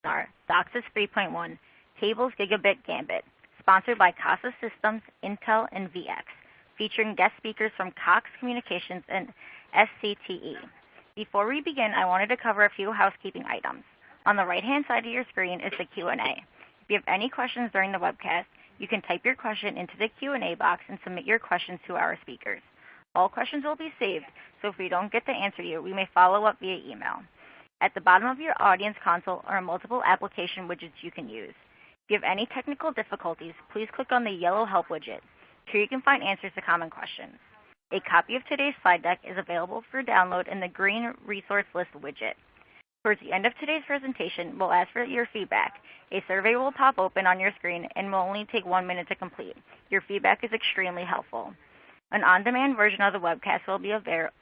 webinar, DOCSIS 3.1, Cable's Gigabit Gambit, sponsored by CASA Systems, Intel, and VeEX, featuring guest speakers from Cox Communications and SCTE. Before we begin, I wanted to cover a few housekeeping items. On the right-hand side of your screen is the Q&A. If you have any questions during the webcast, you can type your question into the Q&A box and submit your questions to our speakers. All questions will be saved, so if we don't get to answer you, we may follow up via email. At the bottom of your audience console are multiple application widgets you can use. If you have any technical difficulties, please click on the yellow Help widget. Here you can find answers to common questions. A copy of today's slide deck is available for download in the green Resource List widget. Towards the end of today's presentation, we'll ask for your feedback. A survey will pop open on your screen and will only take 1 minute to complete. Your feedback is extremely helpful. An on-demand version of the webcast will be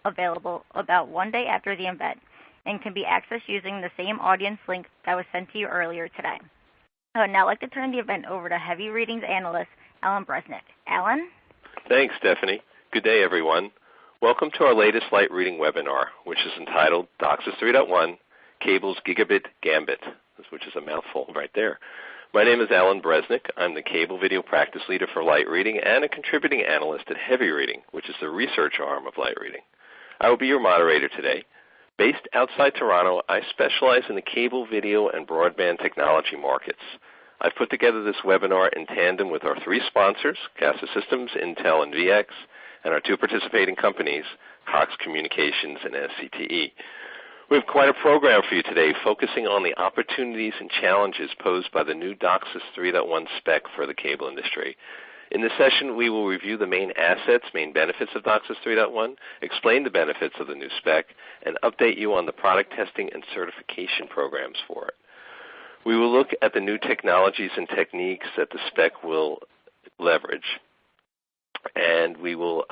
available about 1 day after the event and can be accessed using the same audience link that was sent to you earlier today. I would now like to turn the event over to Heavy Readings analyst, Alan Bresnick. Alan? Thanks, Stephanie. Good day, everyone. Welcome to our latest light reading webinar, which is entitled DOCSIS 3.1, Cable's Gigabit Gambit, which is a mouthful right there. My name is Alan Bresnick. I'm the Cable Video Practice Leader for Light Reading and a contributing analyst at Heavy Reading, which is the research arm of Light Reading. I will be your moderator today. Based outside Toronto, I specialize in the cable, video, and broadband technology markets. I've put together this webinar in tandem with our 3 sponsors, CASA Systems, Intel, and VeEX, and our 2 participating companies, Cox Communications and SCTE. We have quite a program for you today, focusing on the opportunities and challenges posed by the new DOCSIS 3.1 spec for the cable industry. In this session, we will review the main assets, main benefits of DOCSIS 3.1, explain the benefits of the new spec, and update you on the product testing and certification programs for it. We will look at the new technologies and techniques that the spec will leverage, and we will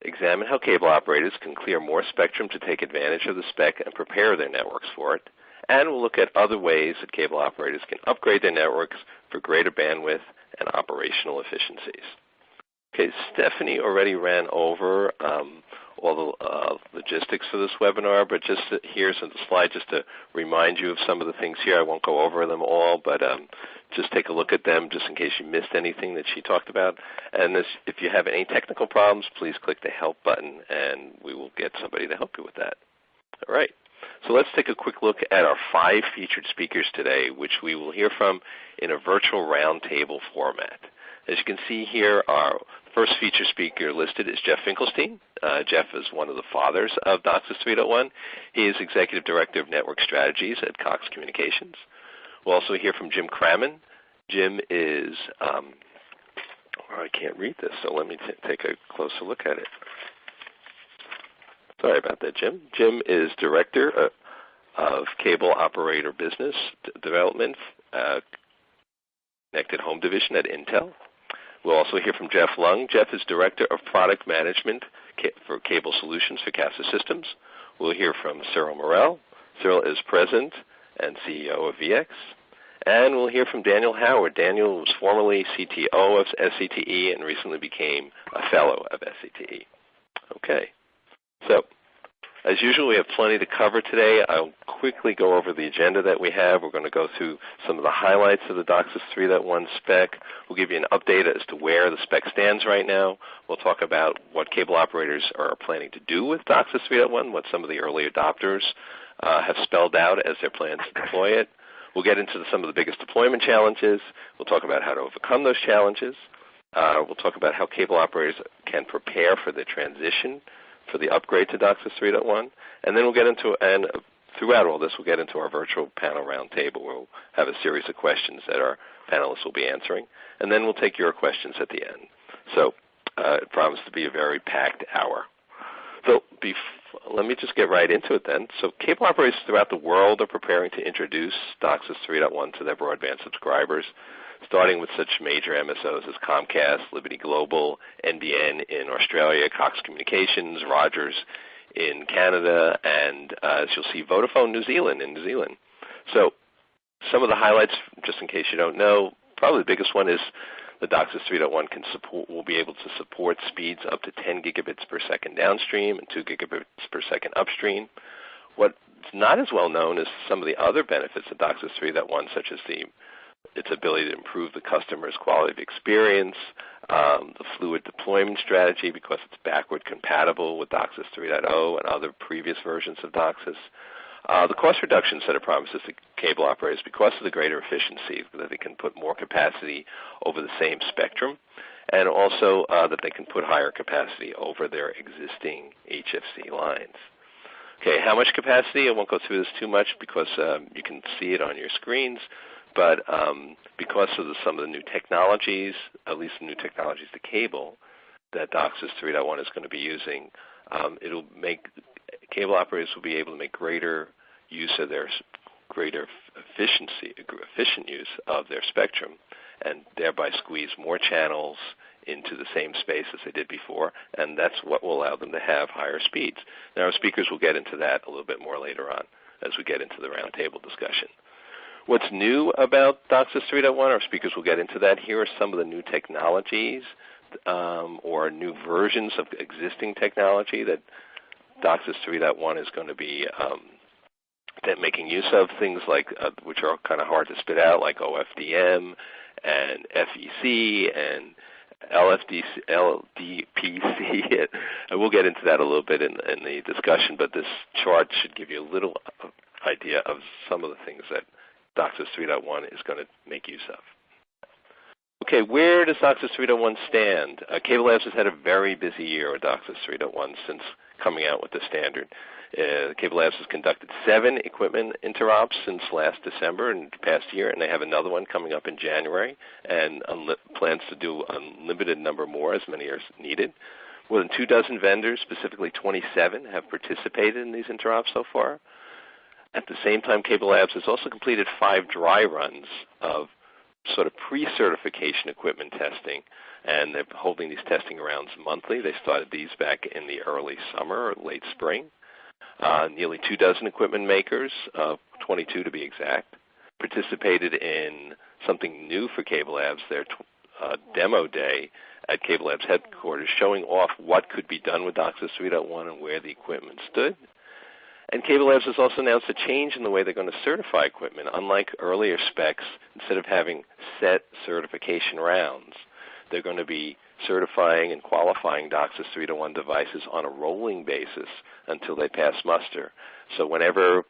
examine how cable operators can clear more spectrum to take advantage of the spec and prepare their networks for it. And we'll look at other ways that cable operators can upgrade their networks for greater bandwidth and operational efficiencies. Okay, Stephanie already ran over all the logistics for this webinar, but just here's a slide just to remind you of some of the things here. I won't go over them all, but just take a look at them just in case you missed anything that she talked about. And if you have any technical problems, please click the Help button, and we will get somebody to help you with that. All right. So let's take a quick look at our 5 featured speakers today, which we will hear from in a virtual roundtable format. As you can see here, our first featured speaker listed is Jeff Finkelstein. Jeff is one of the fathers of DOCSIS 3.1. He is Executive Director of Network Strategies at Cox Communications. We'll also hear from Jim Cramen. Jim is, I can't read this, so let me take a closer look at it. Sorry about that, Jim. Jim is Director of Cable Operator Business Development, Connected Home Division at Intel. We'll also hear from Jeff Lung. Jeff is Director of Product Management for Cable Solutions for CASA Systems. We'll hear from Cyril Morel. Cyril is President and CEO of VeEX. And we'll hear from Daniel Howard. Daniel was formerly CTO of SCTE and recently became a fellow of SCTE. Okay. So, as usual, we have plenty to cover today. I'll quickly go over the agenda that we have. We're going to go through some of the highlights of the DOCSIS 3.1 spec. We'll give you an update as to where the spec stands right now. We'll talk about what cable operators are planning to do with DOCSIS 3.1, what some of the early adopters have spelled out as their plans to deploy it. We'll get into some of the biggest deployment challenges. We'll talk about how to overcome those challenges. We'll talk about how cable operators can prepare for the transition for the upgrade to DOCSIS 3.1, and then we'll get into, and throughout all this, we'll get into our virtual panel roundtable where we'll have a series of questions that our panelists will be answering, and then we'll take your questions at the end. So it promises to be a very packed hour. So let me just get right into it then. So cable operators throughout the world are preparing to introduce DOCSIS 3.1 to their broadband subscribers, starting with such major MSOs as Comcast, Liberty Global, NBN in Australia, Cox Communications, Rogers in Canada, and as you'll see, Vodafone New Zealand in New Zealand. So some of the highlights, just in case you don't know, probably the biggest one is the DOCSIS 3.1 will be able to support speeds up to 10 gigabits per second downstream and 2 gigabits per second upstream. What's not as well known is some of the other benefits of DOCSIS 3.1, such as its ability to improve the customer's quality of experience, the fluid deployment strategy because it's backward compatible with DOCSIS 3.0 and other previous versions of DOCSIS. The cost reductions that it promises to cable operators because of the greater efficiency, that they can put more capacity over the same spectrum, and also that they can put higher capacity over their existing HFC lines. Okay, how much capacity? I won't go through this too much because you can see it on your screens, but because of some of the new technologies, at least the new technologies to cable, that DOCSIS 3.1 is going to be using, it'll make cable operators will be able to make greater use of their efficient use of their spectrum, and thereby squeeze more channels into the same space as they did before, and that's what will allow them to have higher speeds. Now, our speakers will get into that a little bit more later on as we get into the roundtable discussion. What's new about DOCSIS 3.1? Our speakers will get into that. Here are some of the new technologies or new versions of existing technology that DOCSIS 3.1 is going to be making use of, things like which are kind of hard to spit out, like OFDM and FEC and LDPC. And we'll get into that a little bit in the discussion, but this chart should give you a little idea of some of the things that DOCSIS 3.1 is going to make use of. Okay, where does DOCSIS 3.1 stand? CableLabs has had a very busy year with DOCSIS 3.1 since coming out with the standard. CableLabs has conducted 7 equipment interops since last December and past year, and they have another one coming up in January, and plans to do an unlimited number more, as many as needed. More than 24 vendors, specifically 27, have participated in these interops so far. At the same time, CableLabs has also completed 5 dry runs of sort of pre-certification equipment testing, and they're holding these testing rounds monthly. They started these back in the early summer or late spring. Nearly 24 equipment makers, 22 to be exact, participated in something new for CableLabs, their demo day at CableLabs headquarters, showing off what could be done with DOCSIS 3.1 and where the equipment stood. And CableLabs has also announced a change in the way they're going to certify equipment. Unlike earlier specs, instead of having set certification rounds, they're going to be certifying and qualifying DOCSIS 3.1 devices on a rolling basis until they pass muster. So whenever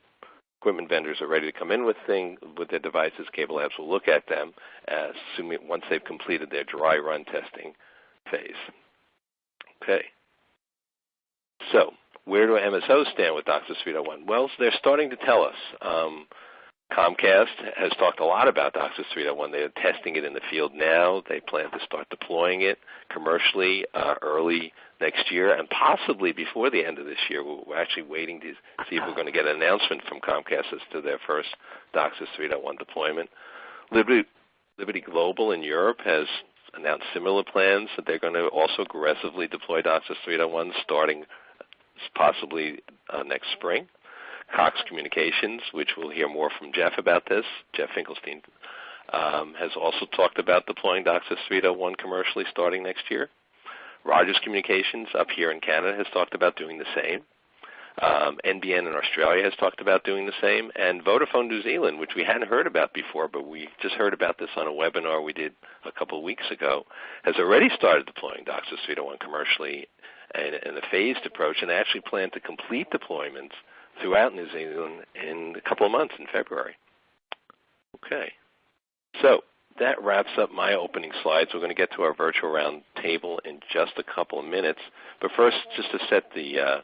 equipment vendors are ready to come in with their devices, CableLabs will look at them, assuming once they've completed their dry run testing phase. Okay. So where do MSOs stand with DOCSIS 3.1? Well, they're starting to tell us. Comcast has talked a lot about DOCSIS 3.1. They're testing it in the field now. They plan to start deploying it commercially early next year, and possibly before the end of this year. We're actually waiting to see if we're going to get an announcement from Comcast as to their first DOCSIS 3.1 deployment. Liberty Global in Europe has announced similar plans that they're going to also aggressively deploy DOCSIS 3.1 starting possibly next spring. Cox Communications, which we'll hear more from Jeff about this, Jeff Finkelstein, has also talked about deploying DOCSIS 3.1 commercially starting next year. Rogers Communications up here in Canada has talked about doing the same. NBN in Australia has talked about doing the same. And Vodafone New Zealand, which we hadn't heard about before, but we just heard about this on a webinar we did a couple of weeks ago, has already started deploying DOCSIS 3.1 commercially in a phased approach, and actually plan to complete deployments throughout New Zealand in a couple of months in February. Okay. So that wraps up my opening slides. We're going to get to our virtual round table in just a couple of minutes. But first, just to set the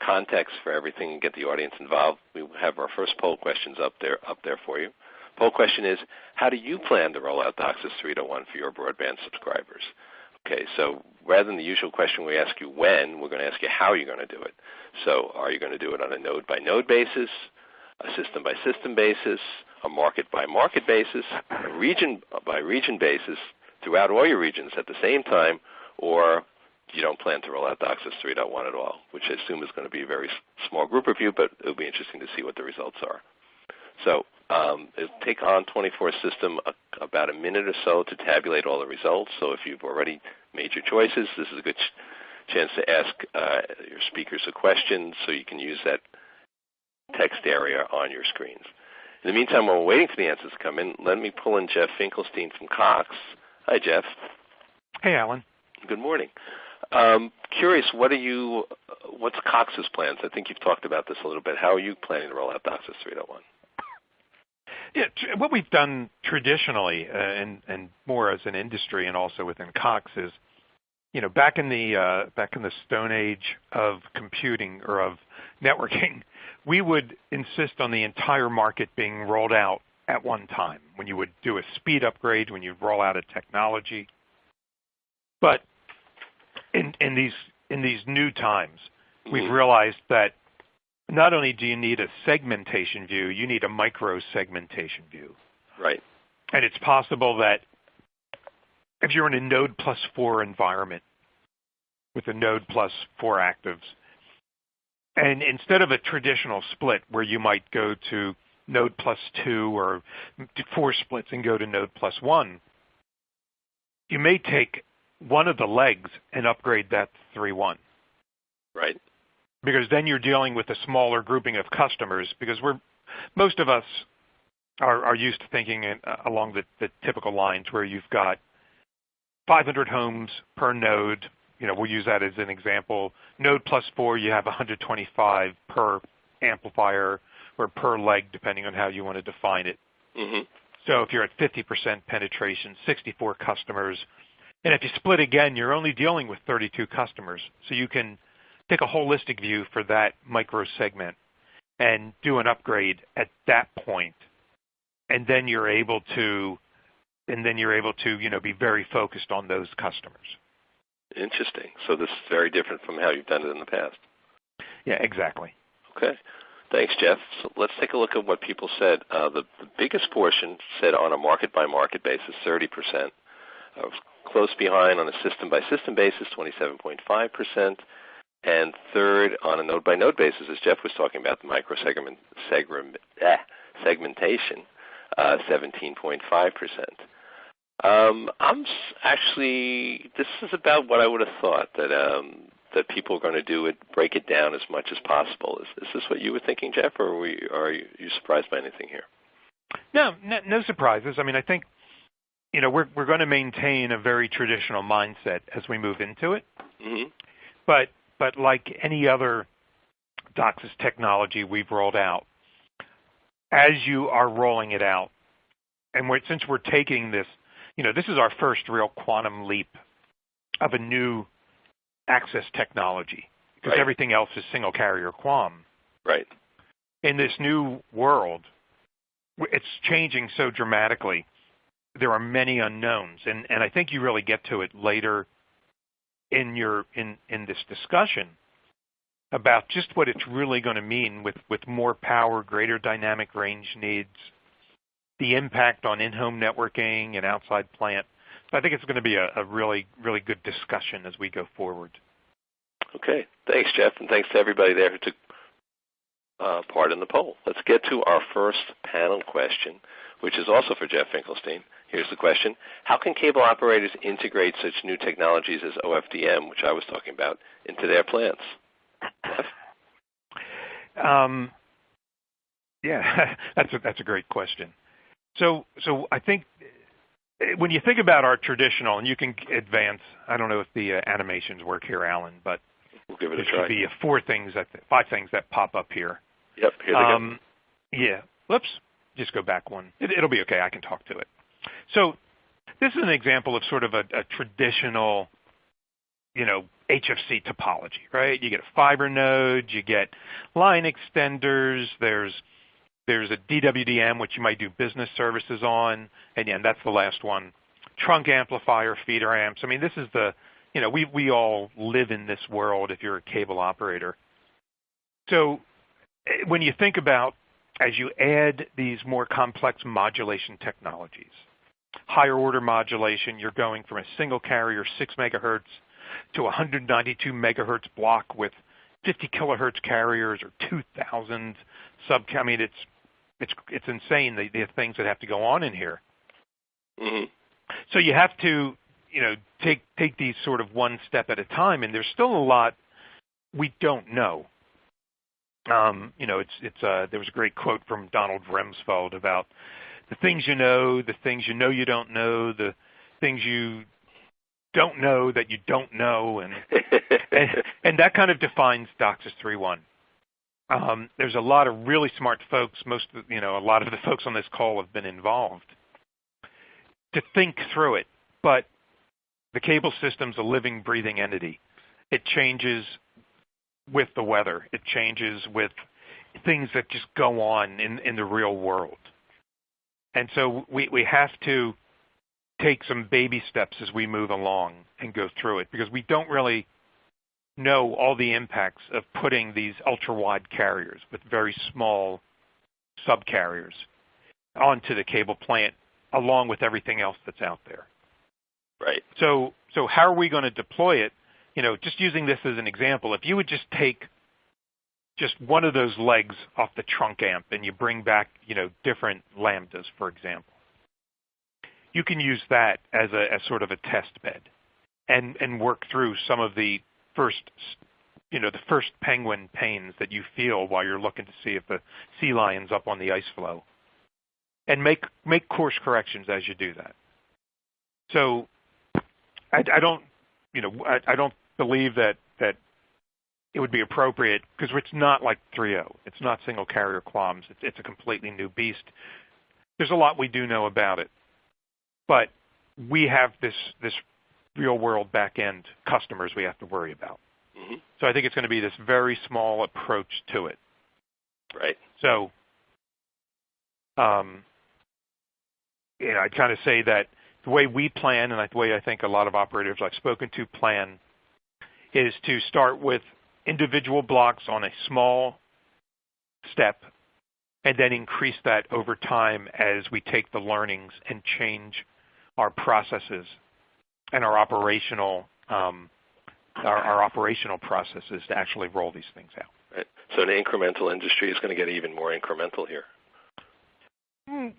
context for everything and get the audience involved, we have our first poll questions up there for you. Poll question is, how do you plan to roll out DOCSIS 3.1 for your broadband subscribers? Okay, so rather than the usual question we ask you when, we're going to ask you how you're going to do it. So are you going to do it on a node-by-node basis, a system-by-system basis, a market-by-market basis, a region-by-region basis throughout all your regions at the same time, or you don't plan to roll out DOCSIS 3.1 at all, which I assume is going to be a very small group of you, but it'll be interesting to see what the results are. So it'll take on 24 system about a minute or so to tabulate all the results. So if you've already made your choices, this is a good chance to ask your speakers a question, so you can use that text area on your screens. In the meantime, while we're waiting for the answers to come in, let me pull in Jeff Finkelstein from Cox. Hi, Jeff. Hey, Alan. Good morning. Curious, what's Cox's plans? I think you've talked about this a little bit. How are you planning to roll out DOCSIS 3.1? Yeah, what we've done traditionally, and more as an industry and also within Cox, is, back in the Stone Age of computing or of networking, we would insist on the entire market being rolled out at one time. When you would do a speed upgrade, when you'd roll out a technology. But in these new times, we've realized that not only do you need a segmentation view, you need a micro-segmentation view. Right. And it's possible that if you're in a node plus 4 environment with a node plus 4 actives, and instead of a traditional split where you might go to node plus 2 or 4 splits and go to node plus 1, you may take one of the legs and upgrade that to 3.1. Right. Because then you're dealing with a smaller grouping of customers, because most of us are used to thinking along the typical lines where you've got 500 homes per node. We'll use that as an example. Node plus 4, you have 125 per amplifier or per leg, depending on how you want to define it. Mm-hmm. So if you're at 50% penetration, 64 customers, and if you split again, you're only dealing with 32 customers. So you can take a holistic view for that micro segment and do an upgrade at that point, and then you're able to be very focused on those customers. Interesting. So this is very different from how you've done it in the past. Yeah, exactly. Okay. Thanks, Jeff. So let's take a look at what people said. The biggest portion said on a market-by-market basis, 30%. Close behind on a system-by-system basis, 27.5%. And third, on a node-by-node basis, as Jeff was talking about, the segmentation, 17.5%. This is about what I would have thought, that people are going to do it, break it down as much as possible. Is this what you were thinking, Jeff, or are you surprised by anything here? No surprises. I mean, I think, we're going to maintain a very traditional mindset as we move into it. Mm-hmm. But like any other DOCSIS technology we've rolled out, as you are rolling it out, and since we're taking this, this is our first real quantum leap of a new access technology, because right. Everything else is single carrier QAM. Right. In this new world, it's changing so dramatically. There are many unknowns, and I think you really get to it later in this discussion about just what it's really going to mean with more power, greater dynamic range needs, the impact on in-home networking and outside plant. So I think it's going to be a really, really good discussion as we go forward. Okay. Thanks, Jeff, and thanks to everybody there who took part in the poll. Let's get to our first panel question, which is also for Jeff Finkelstein. Here's the question. How can cable operators integrate such new technologies as OFDM, which I was talking about, into their plants? Jeff? Yeah, that's a great question. So I think when you think about our traditional, and you can advance, I don't know if the animations work here, Alan, but we'll give it a there try. should be 5 things that pop up here. Yep, here they go. Yeah, whoops, just go back one. It'll be okay, I can talk to it. So this is an example of sort of a traditional, HFC topology, right? You get a fiber node, you get line extenders, there's a DWDM, which you might do business services on, and yeah, that's the last one. Trunk amplifier, feeder amps. I mean, this is we all live in this world if you're a cable operator. So when you think about, as you add these more complex modulation technologies, higher order modulation, you're going from a single carrier 6 megahertz to 192 megahertz block with 50 kilohertz carriers or 2,000 I mean, it's insane the things that have to go on in here. Mm-hmm. So you have to take these sort of one step at a time, and there's still a lot we don't know. There was a great quote from Donald Rumsfeld about the things you know you don't know, the things you don't know that you don't know, and that kind of defines DOCSIS 3.1. There's a lot of really smart folks. A lot of the folks on this call have been involved to think through it, but the cable system's a living, breathing entity. It changes with the weather. It changes with things that just go on in the real world. And so we have to take some baby steps as we move along and go through it, because we don't really know all the impacts of putting these ultra-wide carriers with very small subcarriers onto the cable plant along with everything else that's out there. Right. So how are we going to deploy it? Just using this as an example, if you would just take just one of those legs off the trunk amp and you bring back, different lambdas, for example, you can use that as sort of a test bed and work through some of the first penguin pains that you feel while you're looking to see if the sea lion's up on the ice floe, and make course corrections as you do that. So I don't believe that it would be appropriate, because it's not like 3.0. It's not single carrier QAMs. It's a completely new beast. There's a lot we do know about it, but we have this real world back end customers we have to worry about. Mm-hmm. So I think it's going to be this very small approach to it. Right. So, I'd kind of say that the way we plan, and the way I think a lot of operators I've spoken to plan, is to start with individual blocks on a small step, and then increase that over time as we take the learnings and change our processes and our operational processes to actually roll these things out. Right. So an incremental industry is going to get even more incremental here.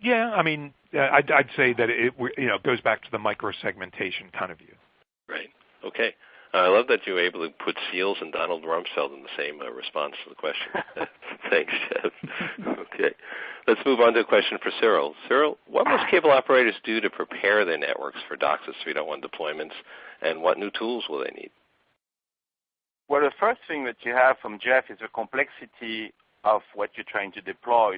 Yeah, I'd say that it goes back to the micro-segmentation kind of view. Right. Okay. I love that you were able to put Seals and Donald Rumsfeld in the same response to the question. Thanks, Jeff. Okay. Let's move on to a question for Cyril. Cyril, what must cable operators do to prepare their networks for DOCSIS 3.1 deployments, and what new tools will they need? Well, the first thing that you have from Jeff is the complexity of what you're trying to deploy.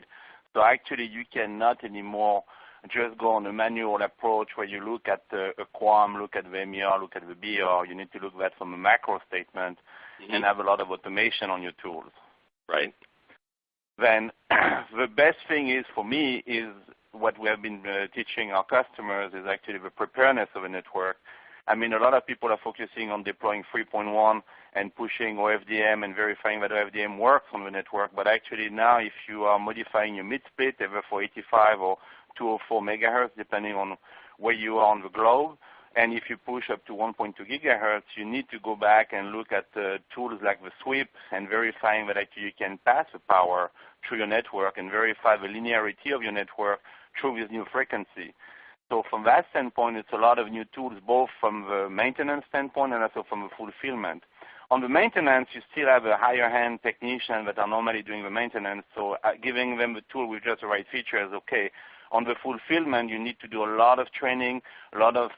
So actually, you cannot anymore just go on a manual approach where you look at a QAM, look at the MER, look at the BR. You need to look at that from a macro statement and have a lot of automation on your tools. Right. Then the best thing is, for me, is what we have been teaching our customers is actually the preparedness of a network. A lot of people are focusing on deploying 3.1 and pushing OFDM and verifying that OFDM works on the network. But actually now, if you are modifying your mid-split, either for 85 or 204 megahertz, depending on where you are on the globe, and if you push up to 1.2 gigahertz, you need to go back and look at tools like the sweep and verifying that actually you can pass the power through your network and verify the linearity of your network through this new frequency. So from that standpoint, it's a lot of new tools, both from the maintenance standpoint and also from the fulfillment. On the maintenance, you still have a higher-hand technician that are normally doing the maintenance, so giving them the tool with just the right features, okay. On the fulfillment, you need to do a lot of training, a lot of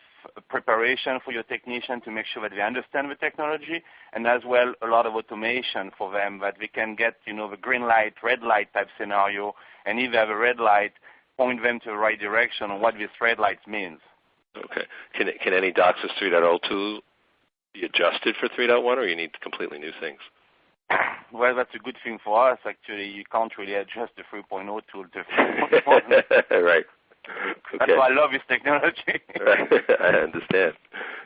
preparation for your technician to make sure that they understand the technology, and as well a lot of automation for them, that we can get, the green light, red light type scenario, and if they have a red light, point them to the right direction on what this red light means. Okay. Can any DOCSIS 3.0 tool be adjusted for 3.1, or you need completely new things? Well, that's a good thing for us. Actually, you can't really adjust the 3.0 tool to 3.1. Right. Okay. That's why I love this technology. Right. I understand.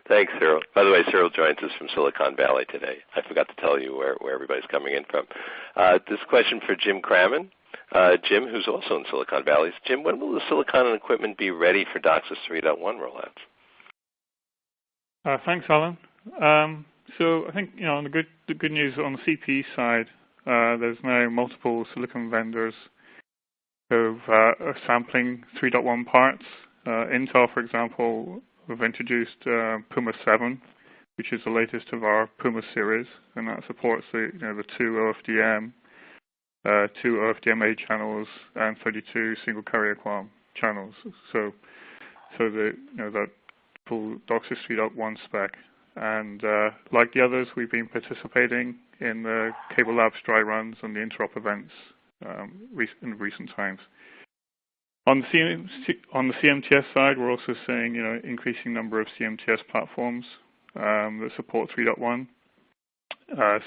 Thanks, Cyril. By the way, Cyril joins us from Silicon Valley today. I forgot to tell you where everybody's coming in from. This question for Jim Crammon. Jim, who's also in Silicon Valley. Jim, when will the silicon and equipment be ready for DOCSIS 3.1 rollouts? Thanks, Alan. So I think, the good news on the CPE side, there's now multiple silicon vendors who are sampling 3.1 parts. Intel, for example, have introduced Puma 7, which is the latest of our Puma series, and that supports the 2 OFDM. 2 OFDMA channels, and 32 single carrier QAM channels. So the that full DOCSIS 3.1 spec. And like the others, we've been participating in the CableLabs dry runs and the interop events in recent times. On the CMTS side, we're also seeing increasing number of CMTS platforms that support 3.1.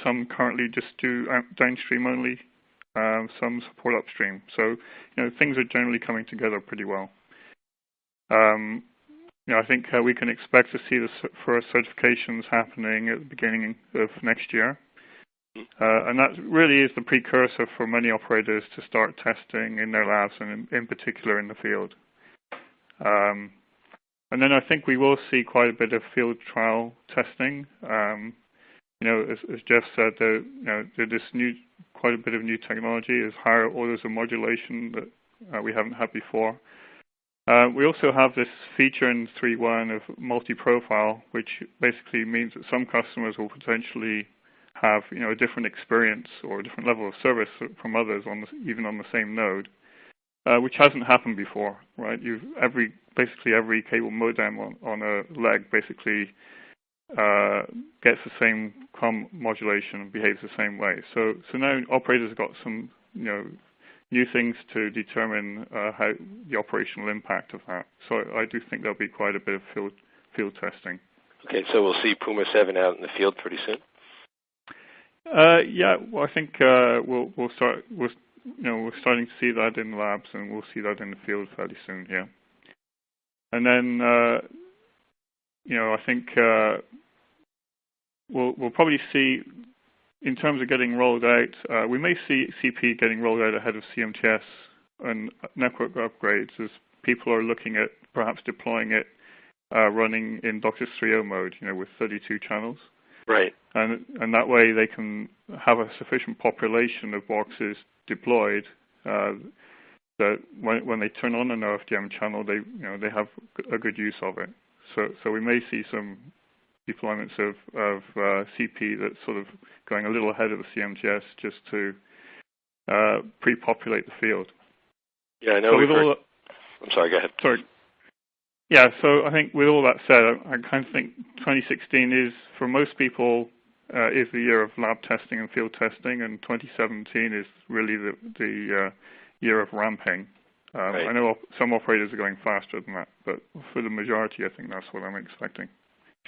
Some currently just do downstream only. Some support upstream. So things are generally coming together pretty well. I think we can expect to see the first certifications happening at the beginning of next year. And that really is the precursor for many operators to start testing in their labs and in particular in the field. And then I think we will see quite a bit of field trial testing. As Jeff said, there's quite a bit of new technology. There's higher orders of modulation that we haven't had before. We also have this feature in 3.1 of multi-profile, which basically means that some customers will potentially have a different experience or a different level of service from others even on the same node, which hasn't happened before, right? Basically every cable modem on a leg basically gets the same QAM modulation and behaves the same way. So now operators have got some new things to determine how the operational impact of that. So I do think there'll be quite a bit of field testing. Okay, so we'll see Puma 7 out in the field pretty soon. Yeah, well, I think we'll start. We're starting to see that in labs, and we'll see that in the field fairly soon. Yeah, and then I think we'll probably see, in terms of getting rolled out, we may see CP getting rolled out ahead of CMTS and network upgrades as people are looking at perhaps deploying it running in DOCSIS 3.0 mode, with 32 channels. Right. And that way they can have a sufficient population of boxes deployed that when they turn on an OFDM channel, they have a good use of it. So we may see some deployments of CP that's sort of going a little ahead of the CMTS just to pre-populate the field. Yeah, I know. I'm sorry, go ahead. Sorry. Yeah, so I think with all that said, I kind of think 2016 is, for most people, is the year of lab testing and field testing, and 2017 is really the year of ramping. Right. I know some operators are going faster than that, but for the majority, I think that's what I'm expecting.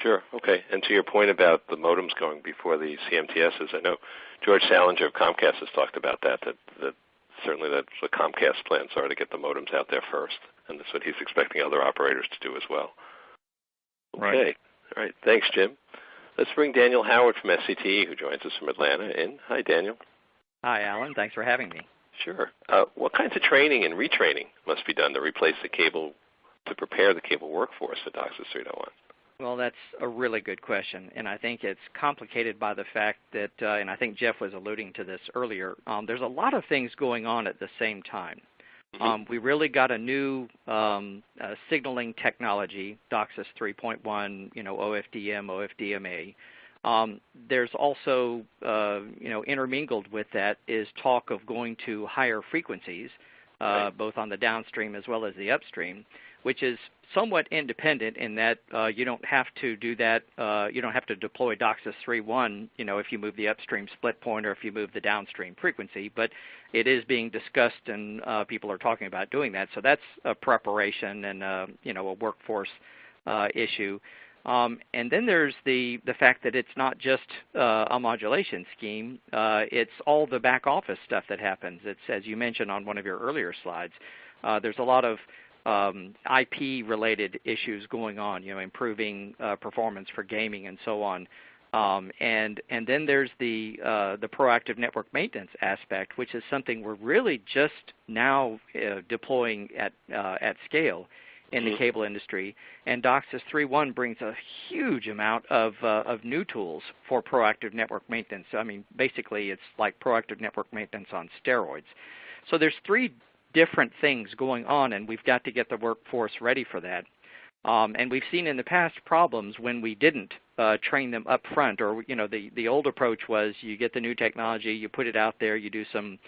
Sure, okay. And to your point about the modems going before the CMTSs, I know George Salinger of Comcast has talked about that certainly that's what Comcast plans are, to get the modems out there first. And that's what he's expecting other operators to do as well. Okay. Right. All right. Thanks, Jim. Let's bring Daniel Howard from SCTE, who joins us from Atlanta, in. Hi, Daniel. Hi, Alan. Thanks for having me. Sure. What kinds of training and retraining must be done to replace the cable, to prepare the cable workforce for DOCSIS 3.1? Well, that's a really good question, and I think it's complicated by the fact that, and I think Jeff was alluding to this earlier, there's a lot of things going on at the same time. We really got a new signaling technology, DOCSIS 3.1, OFDM, OFDMA. There's also, intermingled with that is talk of going to higher frequencies, both on the downstream as well as the upstream, which is somewhat independent in that you don't have to do that. You don't have to deploy DOCSIS 3.1, if you move the upstream split point or if you move the downstream frequency. But it is being discussed, and people are talking about doing that. So that's a preparation and a workforce issue. And then there's the fact that it's not just a modulation scheme. It's all the back office stuff that happens. It's, as you mentioned on one of your earlier slides, there's a lot of IP-related issues going on, improving performance for gaming and so on. And then there's the proactive network maintenance aspect, which is something we're really just now deploying at scale in the cable industry. And DOCSIS 3.1 brings a huge amount of new tools for proactive network maintenance. I mean, basically, it's like proactive network maintenance on steroids. So there's three different things going on, and we've got to get the workforce ready for that. And we've seen in the past problems when we didn't train them up front, or the old approach was you get the new technology, you put it out there, you do some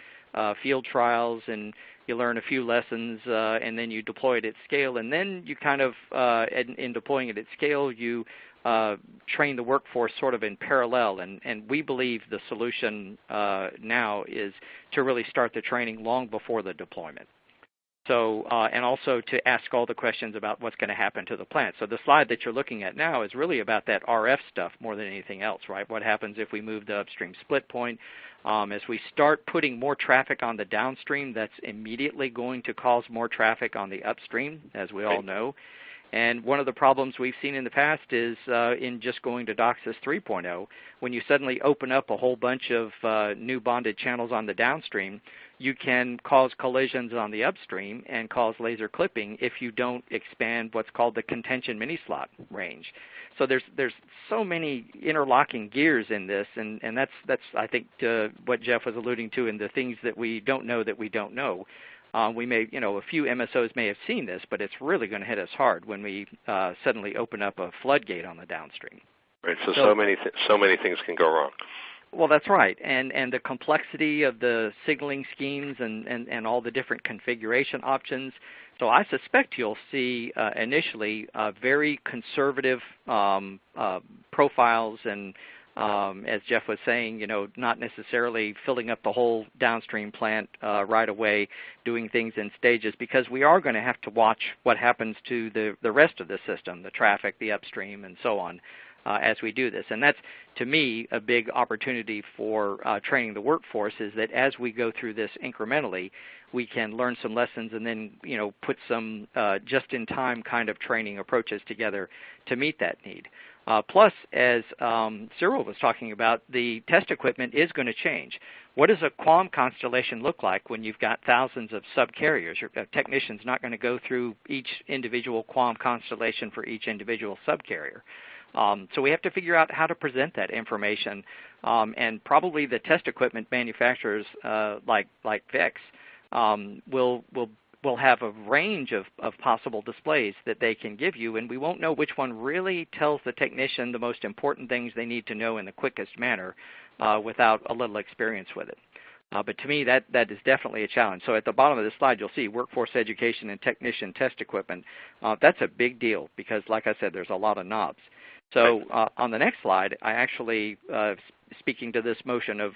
field trials and you learn a few lessons, and then you deploy it at scale. And then you kind of, in deploying it at scale, you train the workforce sort of in parallel. And we believe the solution now is to really start the training long before the deployment. So, and also to ask all the questions about what's going to happen to the plant. So the slide that you're looking at now is really about that RF stuff more than anything else, right? What happens if we move the upstream split point? As we start putting more traffic on the downstream, that's immediately going to cause more traffic on the upstream, as we all know. And one of the problems we've seen in the past is in just going to DOCSIS 3.0, when you suddenly open up a whole bunch of new bonded channels on the downstream, you can cause collisions on the upstream and cause laser clipping if you don't expand what's called the contention mini-slot range. So there's so many interlocking gears in this, and that's I think what Jeff was alluding to in the things that we don't know that we don't know. We may, a few MSOs may have seen this, but it's really going to hit us hard when we suddenly open up a floodgate on the downstream. Right. So many things can go wrong. Well, that's right, and the complexity of the signaling schemes and all the different configuration options. So I suspect you'll see initially very conservative profiles and, as Jeff was saying, not necessarily filling up the whole downstream plant right away, doing things in stages, because we are going to have to watch what happens to the rest of the system, the traffic, the upstream, and so on. As we do this. And that's, to me, a big opportunity for training the workforce, is that as we go through this incrementally, we can learn some lessons and then, put some just-in-time kind of training approaches together to meet that need. Plus, as Cyril was talking about, the test equipment is going to change. What does a QAM constellation look like when you've got thousands of subcarriers? Your technician's not going to go through each individual QAM constellation for each individual subcarrier. So we have to figure out how to present that information, and probably the test equipment manufacturers like VeEX will have a range of possible displays that they can give you, and we won't know which one really tells the technician the most important things they need to know in the quickest manner without a little experience with it. But to me, that is definitely a challenge. So at the bottom of this slide, you'll see workforce education and technician test equipment. That's a big deal because, like I said, there's a lot of knobs. So on the next slide, I actually, speaking to this motion of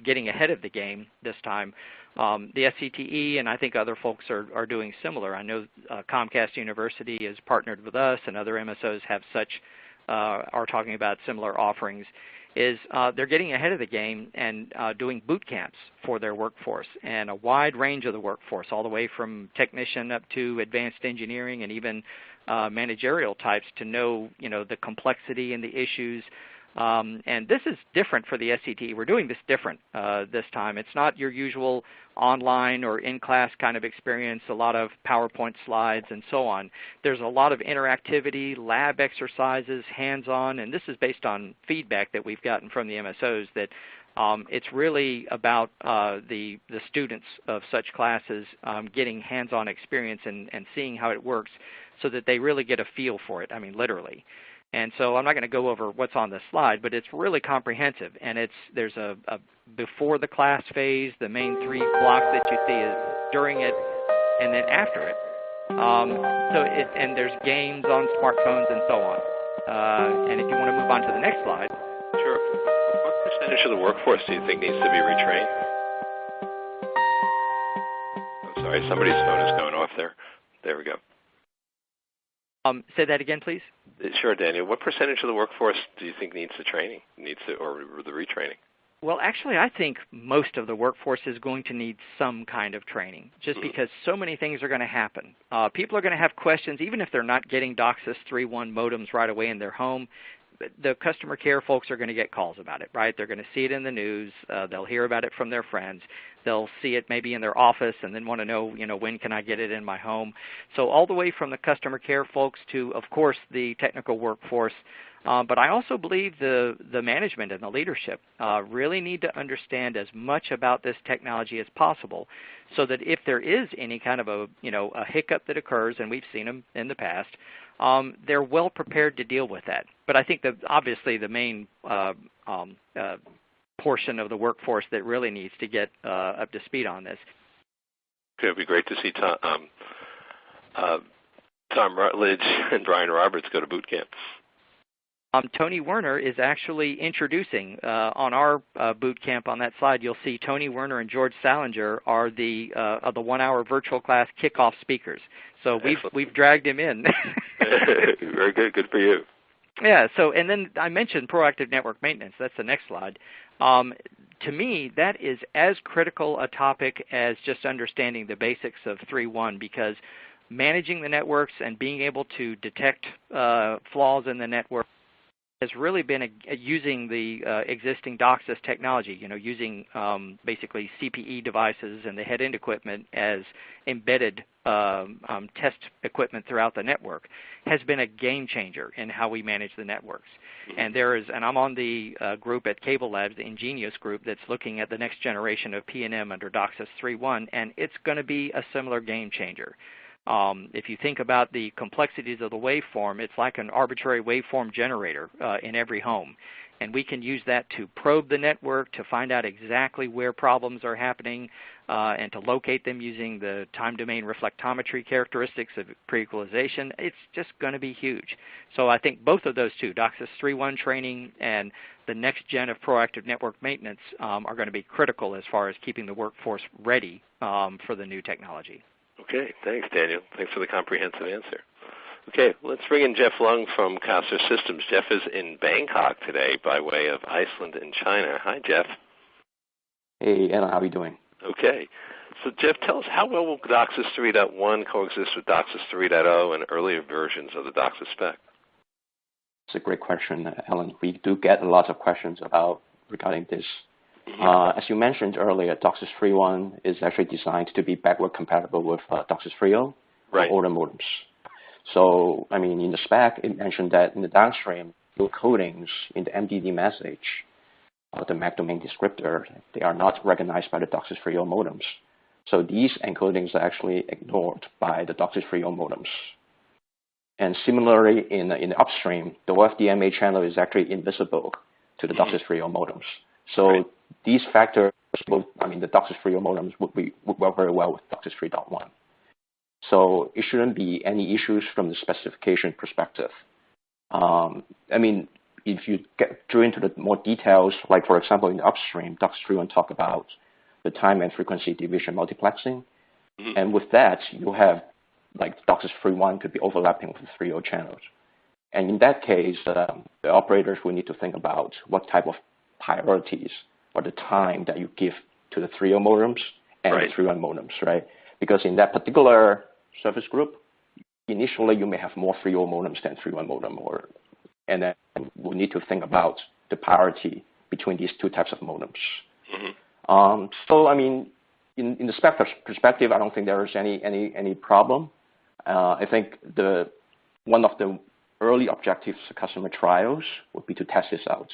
getting ahead of the game this time, the SCTE and I think other folks are doing similar. I know Comcast University has partnered with us, and other MSOs have are talking about similar offerings. They're getting ahead of the game and doing boot camps for their workforce, and a wide range of the workforce, all the way from technician up to advanced engineering and even managerial types, to know the complexity and the issues. And this is different for the SCTE. We're doing this different this time. It's not your usual online or in-class kind of experience, a lot of PowerPoint slides and so on. There's a lot of interactivity, lab exercises, hands-on, and this is based on feedback that we've gotten from the MSOs that it's really about the students of such classes getting hands-on experience and seeing how it works so that they really get a feel for it, I mean literally. And so I'm not going to go over what's on this slide, but it's really comprehensive. And there's a before the class phase, the main 3 blocks that you see is during it and then after it. And there's games on smartphones and so on. And if you want to move on to the next slide. Sure. What percentage of the workforce do you think needs to be retrained? I'm sorry, somebody's phone is going off there. There we go. Say that again, please. Sure, Daniel. What percentage of the workforce do you think needs the training, or the retraining? Well, actually, I think most of the workforce is going to need some kind of training, just because so many things are going to happen. People are going to have questions, even if they're not getting DOCSIS 3.1 modems right away in their home. The customer care folks are going to get calls about it, right? They're going to see it in the news. They'll hear about it from their friends. They'll see it maybe in their office and then want to know, when can I get it in my home? So all the way from the customer care folks to, of course, the technical workforce. But I also believe the management and the leadership really need to understand as much about this technology as possible, so that if there is any kind of a hiccup that occurs, and we've seen them in the past, they're well prepared to deal with that. But I think that obviously the main portion of the workforce that really needs to get up to speed on this. Okay, it'd be great to see Tom Rutledge and Brian Roberts go to boot camp. Tony Werner is actually introducing on our boot camp. On that slide, you'll see Tony Werner and George Salinger are the 1-hour virtual class kickoff speakers. So we've dragged him in. Very good. Good for you. Yeah. So, and then I mentioned proactive network maintenance. That's the next slide. To me, that is as critical a topic as just understanding the basics of 3.1, because managing the networks and being able to detect flaws in the network has really been using the existing DOCSIS technology, using basically CPE devices and the head-end equipment as embedded test equipment throughout the network, has been a game changer in how we manage the networks. And I'm on the group at CableLabs, the Ingenious group, that's looking at the next generation of P&M under DOCSIS 3.1, and it's going to be a similar game changer. If you think about the complexities of the waveform, it's like an arbitrary waveform generator in every home. And we can use that to probe the network, to find out exactly where problems are happening, and to locate them using the time domain reflectometry characteristics of pre-equalization. It's just going to be huge. So I think both of those two, DOCSIS 3.1 training and the next gen of proactive network maintenance, are going to be critical as far as keeping the workforce ready for the new technology. Okay, thanks, Daniel. Thanks for the comprehensive answer. Okay, let's bring in Jeff Lung from Casa Systems. Jeff is in Bangkok today by way of Iceland and China. Hi, Jeff. Hey, Anna, how are you doing? Okay. So, Jeff, tell us, how well will DOCSIS 3.1 coexist with DOCSIS 3.0 and earlier versions of the DOCSIS spec? It's a great question, Alan. We do get a lot of questions regarding this. As you mentioned earlier, DOCSIS 3.1 is actually designed to be backward compatible with DOCSIS 3.0 right. or older modems. So, I mean, in the spec, it mentioned that in the downstream, the encodings in the MDD message, the MAC domain descriptor, they are not recognized by the DOCSIS 3.0 modems. So these encodings are actually ignored by the DOCSIS 3.0 modems. And similarly, in the upstream, the OFDMA channel is actually invisible to the DOCSIS 3.0 modems. So these factors, the DOCSIS 3.0 modems would work very well with DOCSIS 3.1. So it shouldn't be any issues from the specification perspective. If you drill into the more details, like for example in the upstream, DOCSIS 3.1 talk about the time and frequency division multiplexing, and with that you have like DOCSIS 3.1 could be overlapping with the 3.0 channels, and in that case, the operators will need to think about what type of priorities or the time that you give to the 3.0 modems and the 3.1 modems, right? Because in that particular service group, initially you may have more 3.0 modems than 3.1 modem, and then we'll need to think about the priority between these two types of modems. So, in the spec perspective, I don't think there is any problem. I think one of the early objectives of customer trials would be to test this out.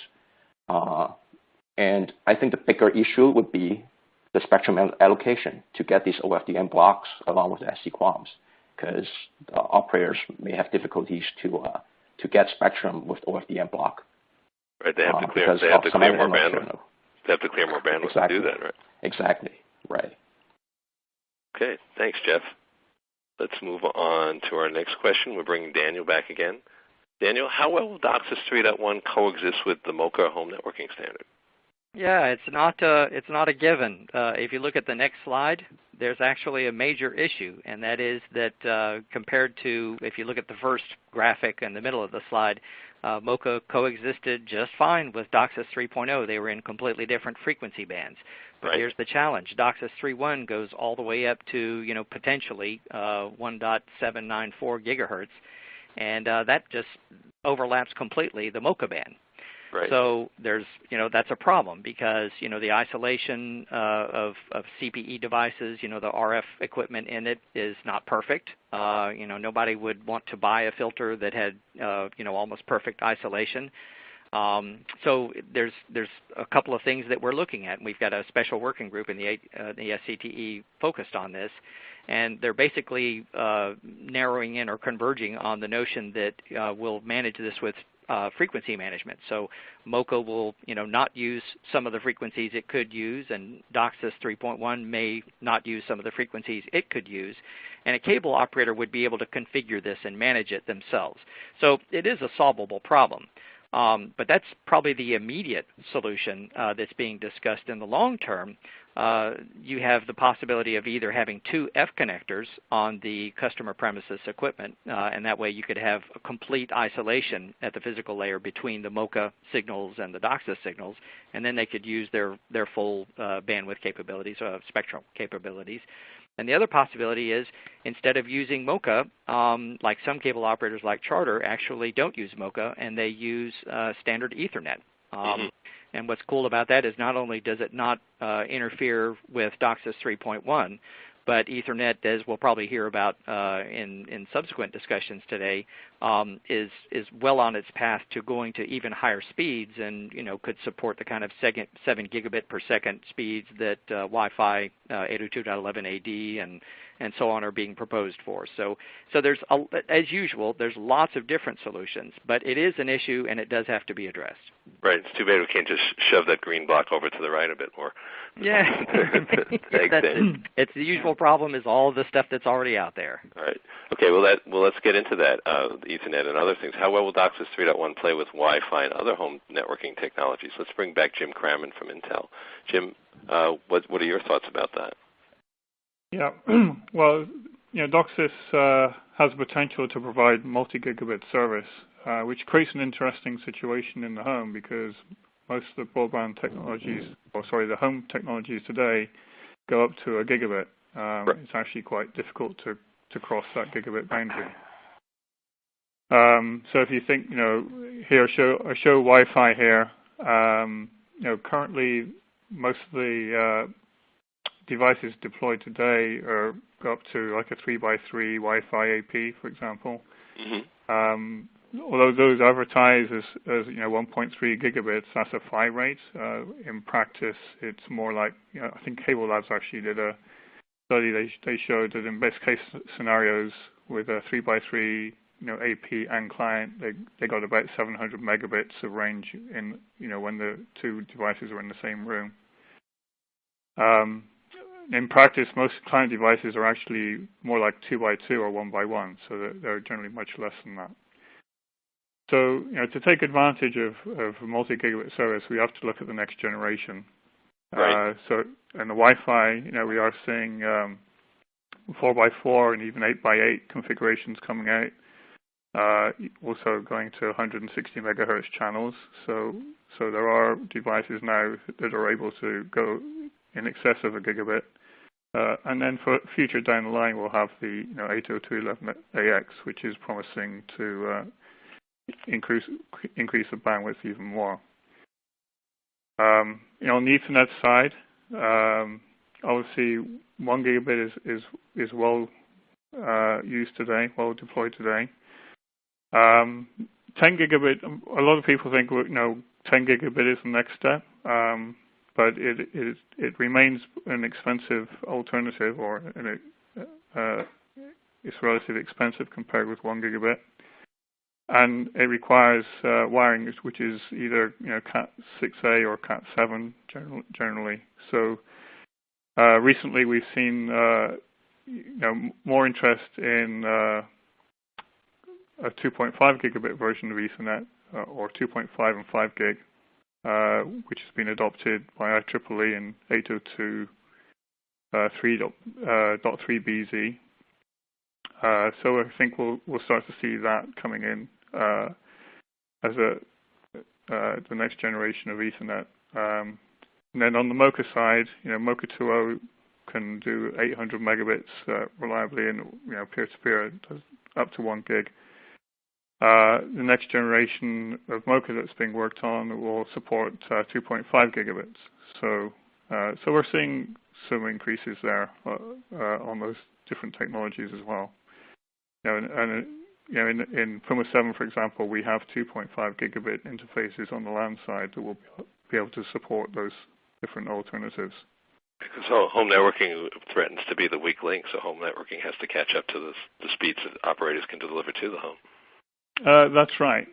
And I think the bigger issue would be the spectrum allocation to get these OFDM blocks along with the SC-QAMs, because the operators may have difficulties to get spectrum with OFDM block. Right, they have to clear more bandwidth. They have to clear more bandwidth to do that, right? Exactly, right. Okay, thanks, Jeff. Let's move on to our next question. We're bringing Daniel back again. Daniel, how well will DOCSIS 3.1 coexist with the MoCA home networking standard? Yeah, it's not a given. If you look at the next slide, there's actually a major issue, and that is that compared to, if you look at the first graphic in the middle of the slide, MoCA coexisted just fine with DOCSIS 3.0. They were in completely different frequency bands. But here's the challenge. DOCSIS 3.1 goes all the way up to, potentially 1.794 gigahertz, and that just overlaps completely the MoCA band. Right. So that's a problem because, the isolation of CPE devices, the RF equipment in it is not perfect. Nobody would want to buy a filter that had, almost perfect isolation. So there's a couple of things that we're looking at. We've got a special working group in the SCTE focused on this, and they're basically narrowing in or converging on the notion that we'll manage this with frequency management. So MoCA will, not use some of the frequencies it could use, and DOCSIS 3.1 may not use some of the frequencies it could use. And a cable operator would be able to configure this and manage it themselves. So it is a solvable problem. But that's probably the immediate solution that's being discussed. In the long term, you have the possibility of either having two F connectors on the customer premises equipment, and that way you could have a complete isolation at the physical layer between the MoCA signals and the DOCSIS signals, and then they could use their full bandwidth capabilities, spectrum capabilities. And the other possibility is, instead of using MoCA, like some cable operators like Charter actually don't use MoCA, and they use standard Ethernet. And what's cool about that is not only does it not interfere with DOCSIS 3.1, but Ethernet, as we'll probably hear about in subsequent discussions today, is well on its path to going to even higher speeds, and could support the kind of 7 gigabit per second speeds that Wi-Fi 802.11ad and so on are being proposed for. So there's, as usual, there's lots of different solutions, but it is an issue and it does have to be addressed. Right. It's too bad we can't just shove that green block over to the right a bit more. Yeah. It's the usual problem is all the stuff that's already out there. All right. Okay, well, let's get into that, Ethernet and other things. How well will DOCSIS 3.1 play with Wi-Fi and other home networking technologies? Let's bring back Jim Crammon from Intel. Jim, what are your thoughts about that? Yeah, well, DOCSIS has the potential to provide multi-gigabit service, which creates an interesting situation in the home because most of the broadband technologies, the home technologies today go up to a gigabit. Right. It's actually quite difficult to cross that gigabit boundary. So if you think, here I show Wi-Fi here. Currently most of the devices deployed today go up to like a 3x3 Wi-Fi AP, for example. Although those advertise as 1.3 gigabits, that's a PHY rate. In practice, it's more like, I think CableLabs actually did a study. They showed that in best case scenarios with a 3x3 AP and client, they got about 700 megabits of range in when the two devices are in the same room. In practice, most client devices are actually more like 2x2 or 1x1, so they're generally much less than that. So, to take advantage of multi-gigabit service, we have to look at the next generation. Right. So, in the Wi-Fi, we are seeing 4x4 and even 8x8 configurations coming out. Also going to 160 megahertz channels. So there are devices now that are able to go in excess of a gigabit. And then for future down the line, we'll have the 802.11ax, which is promising to increase the bandwidth even more. On the Ethernet side, obviously 1 gigabit is well used today, well deployed today. 10 gigabit, a lot of people think 10 gigabit is the next step, but it remains an expensive alternative, or it's relatively expensive compared with 1 gigabit. And it requires wiring, which is either Cat 6A or Cat 7 generally. So recently we've seen more interest in a 2.5 gigabit version of Ethernet, or 2.5 and 5 gig, which has been adopted by IEEE in 802.3.3bz. So I think we'll start to see that coming in as the next generation of Ethernet. And then on the MoCA side, MoCA 2.0 can do 800 megabits reliably, and peer-to-peer does up to 1 gig. The next generation of MoCA that's being worked on will support 2.5 gigabits. So we're seeing some increases there on those different technologies as well. In Puma 7, for example, we have 2.5 gigabit interfaces on the LAN side that will be able to support those different alternatives. So home networking threatens to be the weak link, so home networking has to catch up to the speeds that operators can deliver to the home. That's right.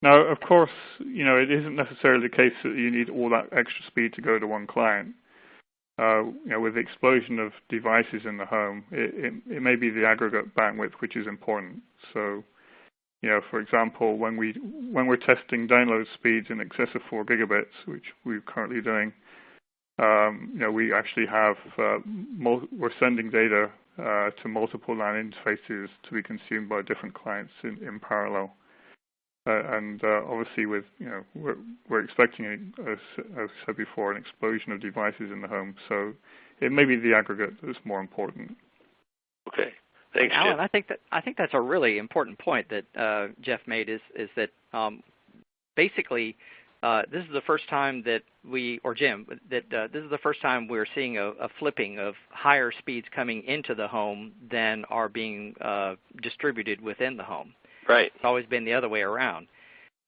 Now, of course, it isn't necessarily the case that you need all that extra speed to go to one client. With the explosion of devices in the home, it may be the aggregate bandwidth which is important. So, for example, when we're testing download speeds in excess of 4 gigabits, which we're currently doing, we actually have we're sending data to multiple LAN interfaces to be consumed by different clients in parallel. And obviously, we're expecting, as I said before, an explosion of devices in the home. So it may be the aggregate that's more important. Okay, thanks, Alan. Jim. I think that's a really important point that Jeff made. Is that basically this is the first time that this is the first time we're seeing a flipping of higher speeds coming into the home than are being distributed within the home. Right. It's always been the other way around.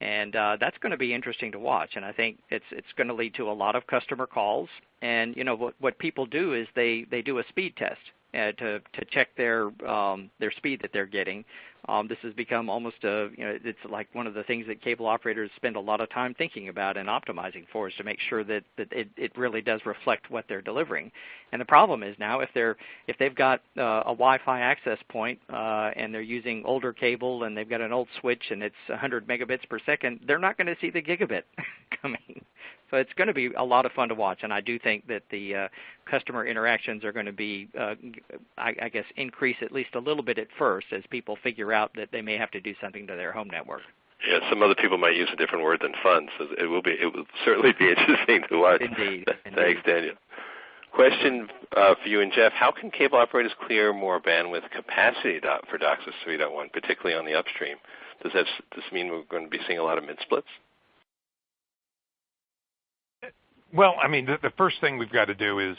And that's going to be interesting to watch. And I think it's going to lead to a lot of customer calls. And, what people do is they do a speed test to check their speed that they're getting. This has become almost it's like one of the things that cable operators spend a lot of time thinking about and optimizing for, is to make sure that it really does reflect what they're delivering. And the problem is now if they've got a Wi-Fi access point and they're using older cable and they've got an old switch and it's 100 megabits per second, they're not going to see the gigabit coming. So it's going to be a lot of fun to watch, and I do think that the customer interactions are going to be, I guess, increase at least a little bit at first as people figure out that they may have to do something to their home network. Yeah, some other people might use a different word than fun, so it will certainly be interesting to watch. Indeed. Thanks, Daniel. Question for you and Jeff: how can cable operators clear more bandwidth capacity for DOCSIS 3.1, particularly on the upstream? Does this mean we're going to be seeing a lot of MidSplits? Well, I mean, the first thing we've got to do is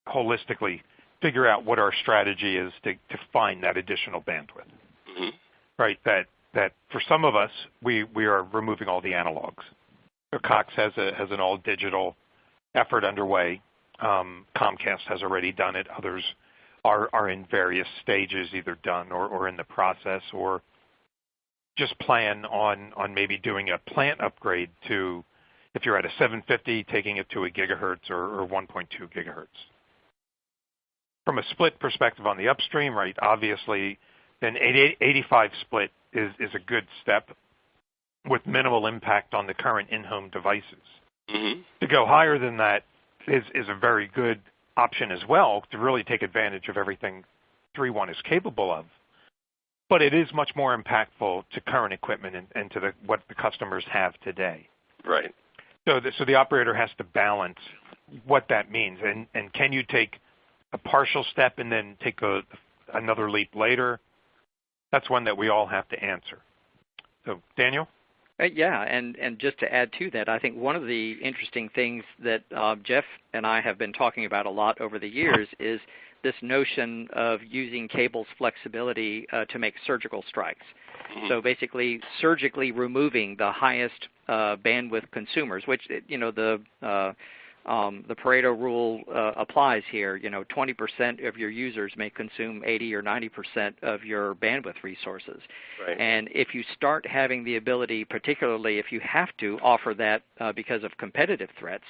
holistically figure out what our strategy is to find that additional bandwidth. Mm-hmm. Right? That for some of us, we are removing all the analogs. So Cox has an all-digital effort underway. Comcast has already done it. Others are in various stages, either done or in the process, or just plan on maybe doing a plant upgrade to, if you're at a 750, taking it to a gigahertz or 1.2 gigahertz. From a split perspective on the upstream, right, obviously, an 85 split is a good step with minimal impact on the current in-home devices. Mm-hmm. To go higher than that is a very good option as well, to really take advantage of everything 3.1 is capable of. But it is much more impactful to current equipment and to what the customers have today. Right. So the operator has to balance what that means. And can you take a partial step and then take another leap later? That's one that we all have to answer. So, Daniel? Yeah, and just to add to that, I think one of the interesting things that Jeff and I have been talking about a lot over the years is this notion of using cable's flexibility to make surgical strikes. Mm-hmm. So basically, surgically removing the highest bandwidth consumers, which the Pareto rule applies here. 20% of your users may consume 80 or 90% of your bandwidth resources. Right. And if you start having the ability, particularly if you have to offer that because of competitive threats,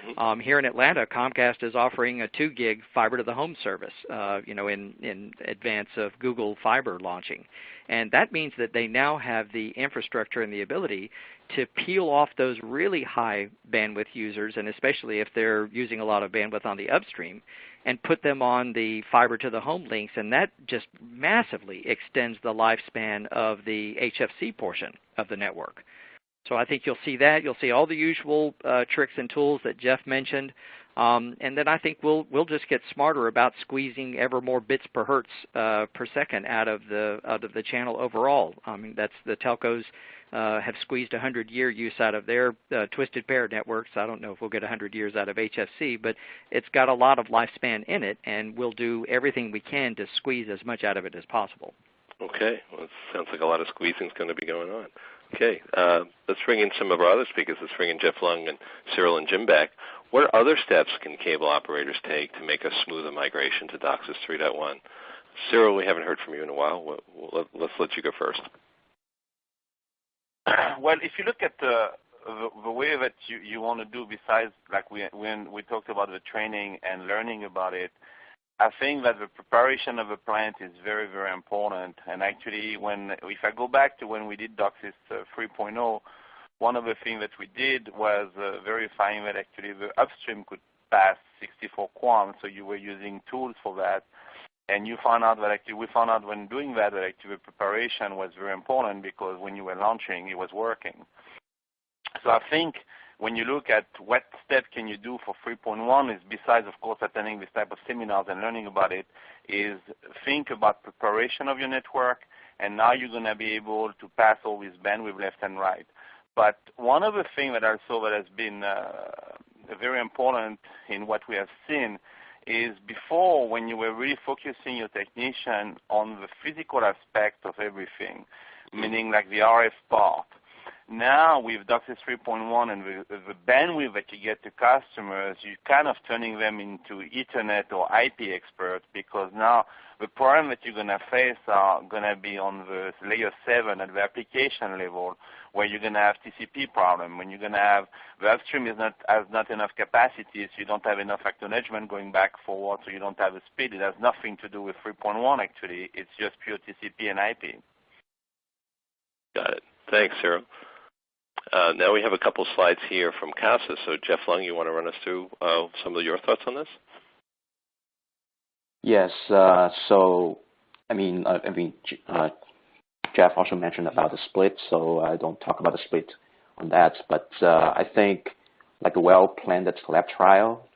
mm-hmm. Here in Atlanta, Comcast is offering a 2 gig fiber to the home service, in advance of Google Fiber launching. And that means that they now have the infrastructure and the ability to peel off those really high bandwidth users, and especially if they're using a lot of bandwidth on the upstream, and put them on the fiber to the home links, and that just massively extends the lifespan of the HFC portion of the network. So I think you'll see that. You'll see all the usual tricks and tools that Jeff mentioned. And then I think we'll just get smarter about squeezing ever more bits per hertz per second out of the channel overall. I mean, that's the telcos have squeezed 100-year use out of their twisted pair networks. I don't know if we'll get 100 years out of HFC, but it's got a lot of lifespan in it, and we'll do everything we can to squeeze as much out of it as possible. Okay. Well, it sounds like a lot of squeezing is going to be going on. Okay. Let's bring in some of our other speakers. Let's bring in Jeff Lung and Cyril and Jim back. What other steps can cable operators take to make a smoother migration to DOCSIS 3.1? Cyril, we haven't heard from you in a while. Let's let you go first. Well, if you look at the way that you want to do, besides like when we talked about the training and learning about it, I think that the preparation of a plant is very, very important. And actually, if I go back to when we did DOCSIS 3.0, one of the things that we did was verifying that actually the upstream could pass 64 QAM, so you were using tools for that. And we found out when doing that actually the preparation was very important, because when you were launching, it was working. So I think when you look at what step can you do for 3.1 is, besides, of course, attending this type of seminars and learning about it, is think about preparation of your network, and now you're going to be able to pass all this bandwidth left and right. But one of the things that has been very important in what we have seen is, before, when you were really focusing your technician on the physical aspect of everything, meaning like the RF part, now with DOCSIS 3.1 and the bandwidth that you get to customers, you're kind of turning them into Ethernet or IP experts, because now the problem that you're going to face are going to be on the layer 7 at the application level, where you're going to have TCP problem, when you're going to have the upstream has not enough capacity, so you don't have enough acknowledgement going back forward, so you don't have the speed. It has nothing to do with 3.1 actually. It's just pure TCP and IP. Got it. Thanks, Cyril. Now we have a couple slides here from CASA. So Jeff Lung, you want to run us through some of your thoughts on this? Yes. Jeff also mentioned about the split, so I don't talk about the split on that. But I think like a well-planned lab trial,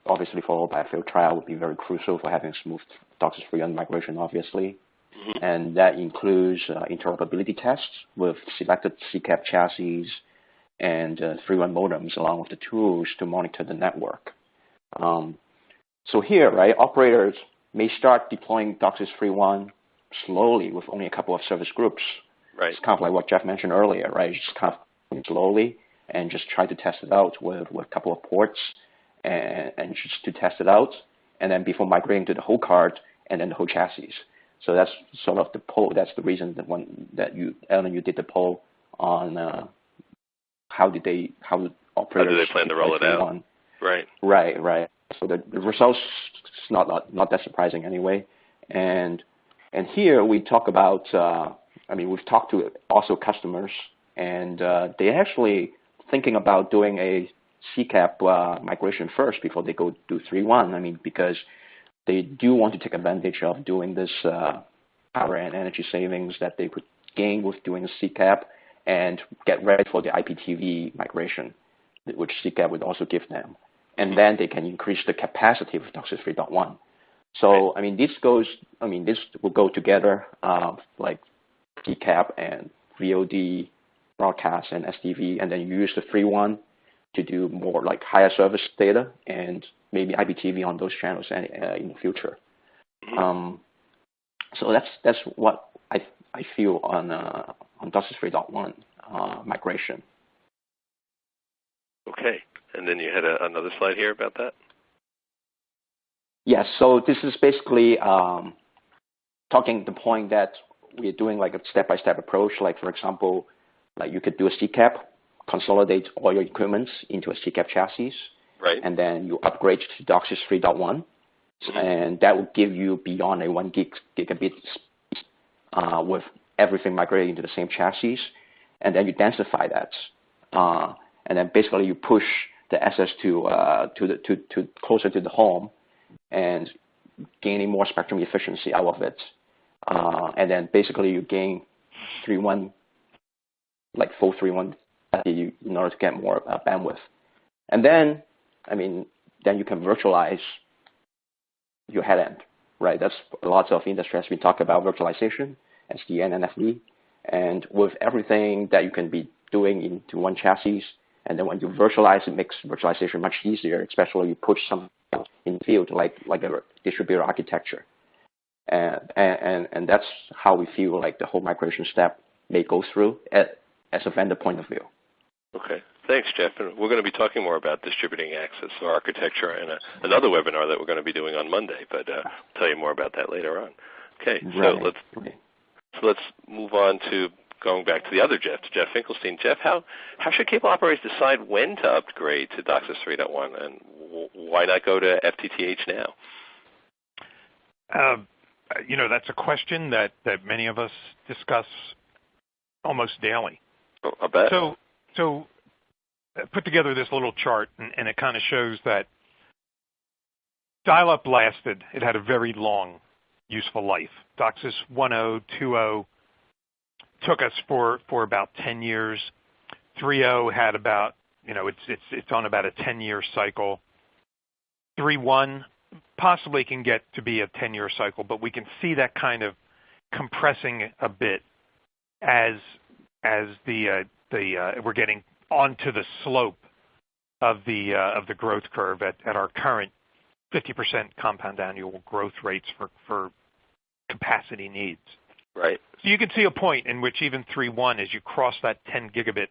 obviously followed by a field trial, would be very crucial for having smooth DOCSIS 3.1 migration, obviously. Mm-hmm. And that includes interoperability tests with selected CCAP chassis and 3.1 modems, along with the tools to monitor the network. So here, right, operators may start deploying DOCSIS 3.1 slowly with only a couple of service groups. Right. It's kind of like what Jeff mentioned earlier, right? Just kind of slowly and just try to test it out with a couple of ports and just to test it out, and then before migrating to the whole card and then the whole chassis. So that's sort of the poll. That's the reason that Ellen, you did the poll on how do operators how do they plan to roll it out? Right. So the results is not that surprising anyway. And here we talk about. We've talked to also customers, and they actually thinking about doing a CCAP migration first before they go do 3.1. Because they do want to take advantage of doing this power and energy savings that they could gain with doing a CCAP, and get ready for the IPTV migration, which CCAP would also give them. And then they can increase the capacity of DOCSIS 3.1. So, this will go together, like CCAP and VOD broadcast and SDV, and then you use the 3.1 to do more like higher service data and maybe IPTV on those channels in the future. So that's what I feel on DOCSIS 3.1 migration. Okay, and then you had another slide here about that? Yes, so this is basically talking the point that we're doing like a step-by-step approach. Like, for example, like you could do a CCAP, consolidate all your equipments into a CCAP chassis, right, and then you upgrade to DOCSIS 3.1, and that will give you beyond a 1 gigabit speed with everything migrating into the same chassis, and then you densify that, and then basically you push the SS to closer to the home, and gaining more spectrum efficiency out of it, and then basically you gain 3.1, like full 3.1 in order to get more bandwidth, and then you can virtualize your head end, right? That's lots of industry has been talking about virtualization, SDN and FD, and with everything that you can be doing into one chassis, and then when you virtualize, it makes virtualization much easier, especially when you push some in the field like a distributed architecture, and that's how we feel like the whole migration step may go through as a vendor point of view. Okay. Thanks, Jeff. And we're going to be talking more about distributing access or architecture in another webinar that we're going to be doing on Monday, but I'll tell you more about that later on. Okay, right. So let's move on to going back to the other Jeff, to Jeff Finkelstein. Jeff, how should cable operators decide when to upgrade to DOCSIS 3.1, and why not go to FTTH now? That's a question that many of us discuss almost daily. Oh, I bet. So I put together this little chart, and it kind of shows that dial-up lasted. It had a very long useful life. DOCSIS 1.0, 2.0 took us for about 10 years. 3.0 had about, it's on about a 10-year cycle. 3.1 possibly can get to be a 10-year cycle, but we can see that kind of compressing a bit as we're getting onto the slope of the growth curve at our current 50% compound annual growth rates for capacity needs. Right. So you can see a point in which even 3.1, as you cross that 10 gigabit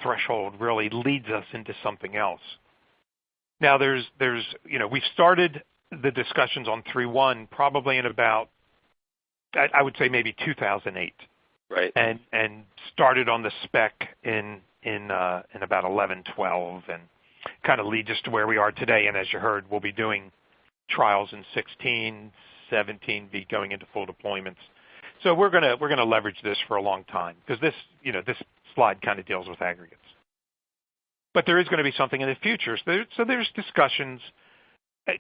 threshold, really leads us into something else. Now we've started the discussions on 3.1 probably in about, I would say maybe 2008. Right. And started on the spec in about 11, 12, and kind of leads us to where we are today. And as you heard, we'll be doing trials in 16, 17, be going into full deployments. So we're gonna leverage this for a long time because this slide kind of deals with aggregates. But there is going to be something in the future. So there's discussions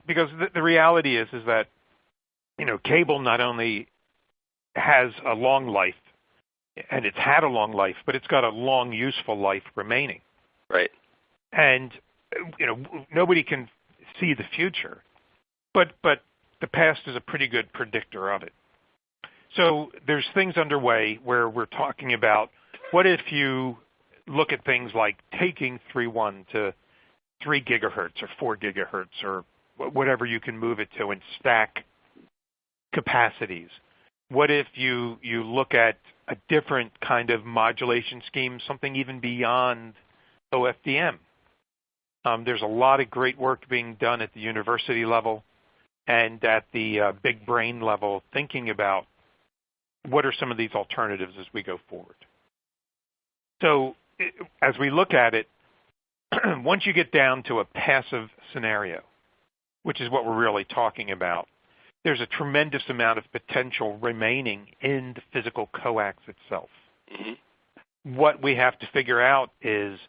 because the reality is that cable not only has a long life, and it's had a long life, but it's got a long useful life remaining. Right. And nobody can see the future, but the past is a pretty good predictor of it. So there's things underway where we're talking about what if you look at things like taking 3.1 to 3 gigahertz or 4 gigahertz or whatever you can move it to and stack capacities. What if you look at a different kind of modulation scheme, something even beyond OFDM? There's a lot of great work being done at the university level and at the big brain level, thinking about what are some of these alternatives as we go forward. So as we look at it, once you get down to a passive scenario, which is what we're really talking about, there's a tremendous amount of potential remaining in the physical coax itself. Mm-hmm. What we have to figure out is,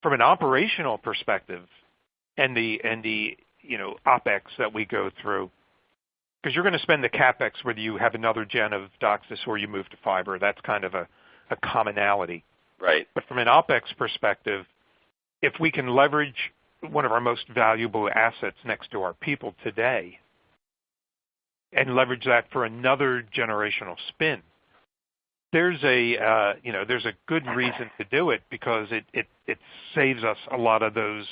from an operational perspective, and the OpEx that we go through, because you're going to spend the CapEx whether you have another gen of DOCSIS or you move to fiber. That's kind of a commonality. Right. But from an OpEx perspective, if we can leverage one of our most valuable assets next to our people today and leverage that for another generational spin, there's a good reason to do it because it saves us a lot of those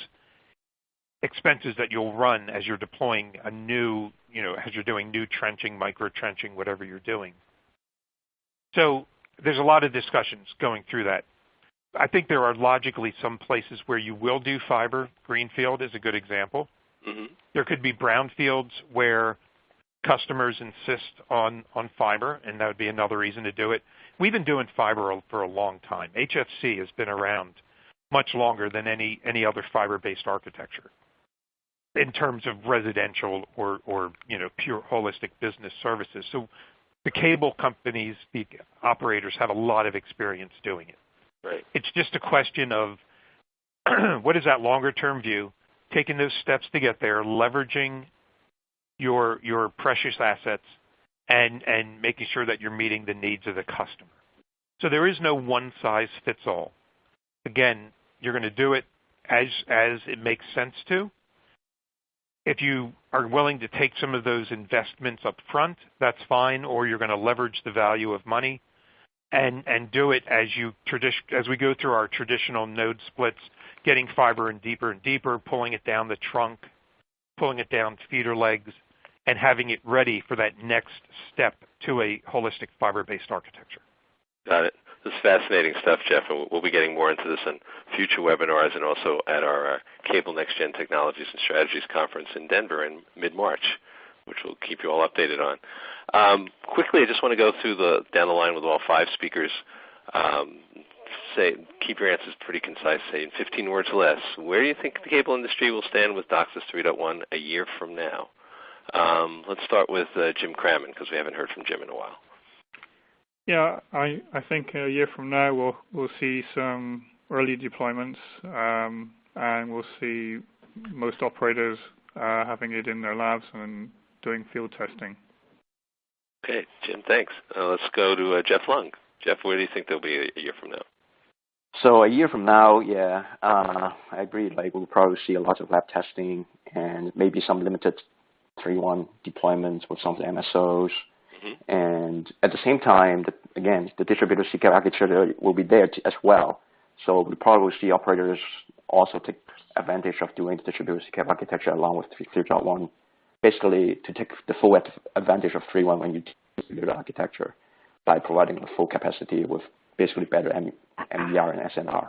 expenses that you'll run as you're deploying a new, as you're doing new trenching, micro trenching, whatever you're doing. So there's a lot of discussions going through that. I think there are logically some places where you will do fiber. Greenfield is a good example. Mm-hmm. There could be brownfields where customers insist on fiber, and that would be another reason to do it. We've been doing fiber for a long time. HFC has been around much longer than any other fiber-based architecture in terms of residential or pure holistic business services. So the cable companies, the operators have a lot of experience doing it. Right. It's just a question of what is that longer-term view, taking those steps to get there, leveraging your precious assets, and making sure that you're meeting the needs of the customer. So there is no one-size-fits-all. Again, you're going to do it as it makes sense to. If you are willing to take some of those investments up front, that's fine, or you're going to leverage the value of money and do it as we go through our traditional node splits, getting fiber in and deeper, pulling it down the trunk, pulling it down feeder legs, and having it ready for that next step to a holistic fiber-based architecture. Got it. This is fascinating stuff, Jeff, and we'll be getting more into this in future webinars and also at our Cable Next Gen Technologies and Strategies Conference in Denver in mid-March, which we'll keep you all updated on. Quickly, I just want to go through down the line with all 5 speakers. Keep your answers pretty concise. Say in 15 words or less. Where do you think the cable industry will stand with DOCSIS 3.1 a year from now? Let's start with Jim Crammon, because we haven't heard from Jim in a while. Yeah, I think a year from now we'll see some early deployments, and we'll see most operators having it in their labs and doing field testing. Okay, Jim, thanks. Let's go to Jeff Lung. Jeff, where do you think they'll be a year from now? So a year from now, yeah, I agree. Like we'll probably see a lot of lab testing and maybe some limited 3.1 deployments with some of the MSOs. Mm-hmm. And at the same time, the distributed CCAP architecture will be there as well. So we probably will see operators also take advantage of doing the distributed CCAP architecture along with 3.1, basically to take the full advantage of 3.1 when you distribute the architecture by providing the full capacity with basically better MDR and SNR.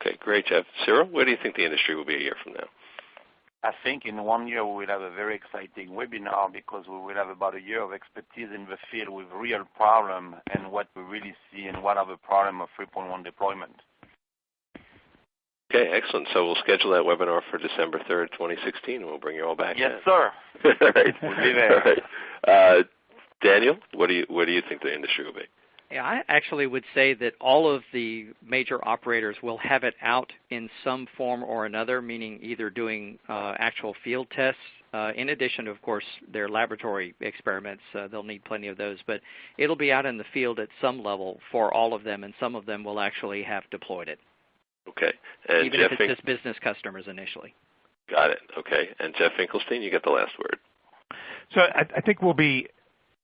Okay, great, Jeff. Cyril, where do you think the industry will be a year from now? I think in 1 year we will have a very exciting webinar because we will have about a year of expertise in the field with real problem and what we really see and what are the problem of 3.1 deployment. Okay, excellent. So we'll schedule that webinar for December 3rd, 2016, and we'll bring you all back. Yes, then. sir. All right. We'll be there. All right. Daniel, where do you think the industry will be? Yeah, I actually would say that all of the major operators will have it out in some form or another, meaning either doing actual field tests, in addition to, of course, their laboratory experiments. They'll need plenty of those, but it'll be out in the field at some level for all of them, and some of them will actually have deployed it. Okay. And even Jeff if it's just business customers initially. Got it. Okay. And Jeff Finkelstein, you get the last word. So I think we'll be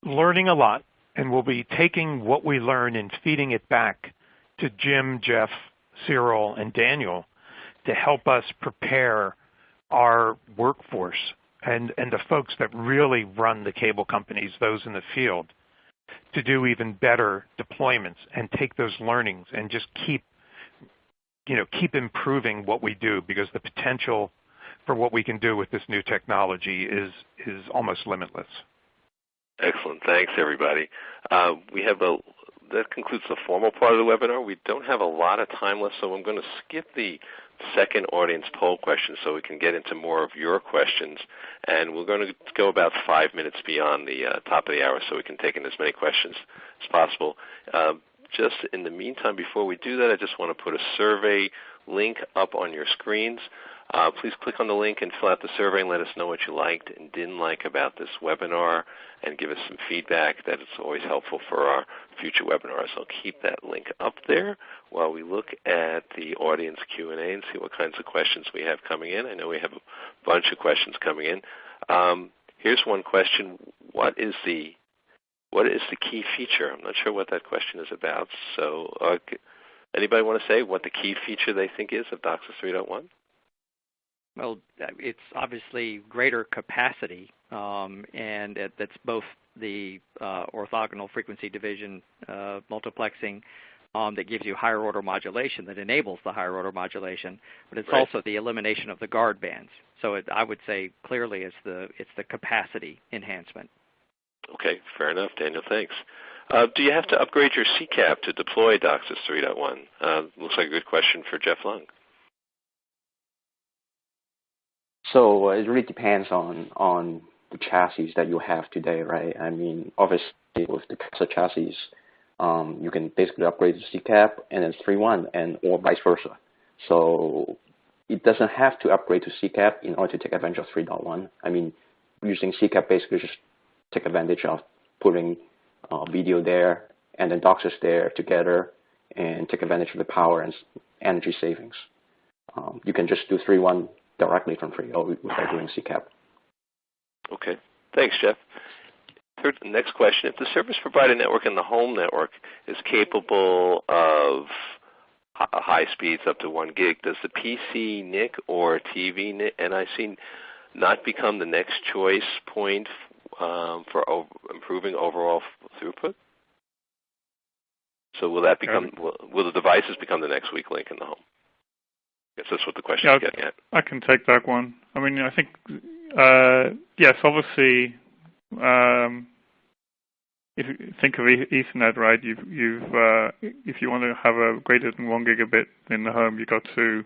learning a lot, and we'll be taking what we learn and feeding it back to Jim, Jeff, Cyril, and Daniel to help us prepare our workforce and the folks that really run the cable companies, those in the field, to do even better deployments and take those learnings and just keep improving what we do, because the potential for what we can do with this new technology is almost limitless. Excellent. Thanks, everybody. That concludes the formal part of the webinar. We don't have a lot of time left, so I'm going to skip the second audience poll question so we can get into more of your questions. And we're going to go about 5 minutes beyond the top of the hour so we can take in as many questions as possible. Just in the meantime, before we do that, I just want to put a survey link up on your screens. Please click on the link and fill out the survey and let us know what you liked and didn't like about this webinar, and give us some feedback. That is always helpful for our future webinars. I'll keep that link up there while we look at the audience Q&A and see what kinds of questions we have coming in. I know we have a bunch of questions coming in. Here's one question. What is the key feature? I'm not sure what that question is about. So anybody want to say what the key feature they think is of DOCSIS 3.1? Well, it's obviously greater capacity, and that's both the orthogonal frequency division multiplexing that gives you higher order modulation, that enables the higher order modulation, but it's also the elimination of the guard bands. So I would say clearly it's the capacity enhancement. Okay, fair enough, Daniel. Thanks. Do you have to upgrade your CCAP to deploy DOCSIS 3.1? Looks like a good question for Jeff Lung. So it really depends on the chassis that you have today, right? I mean, obviously with the CASA chassis, you can basically upgrade to CCAP and then 3.1 or vice versa. So it doesn't have to upgrade to CCAP in order to take advantage of 3.1. I mean, using CCAP basically just take advantage of putting video there and then DOCSIS there together and take advantage of the power and energy savings. You can just do 3.1 directly from 3.0 without doing CCAP. Okay. Thanks, Jeff. Next question. If the service provider network in the home network is capable of high speeds up to 1 gig, does the PC NIC or TV NIC not become the next choice point for improving overall throughput? So will the devices become the next weak link in the home? I guess that's what the question is getting at. I can take that one. I mean, I think, yes, obviously, if you think of Ethernet, right, if you want to have a greater than 1 gigabit in the home, you've got to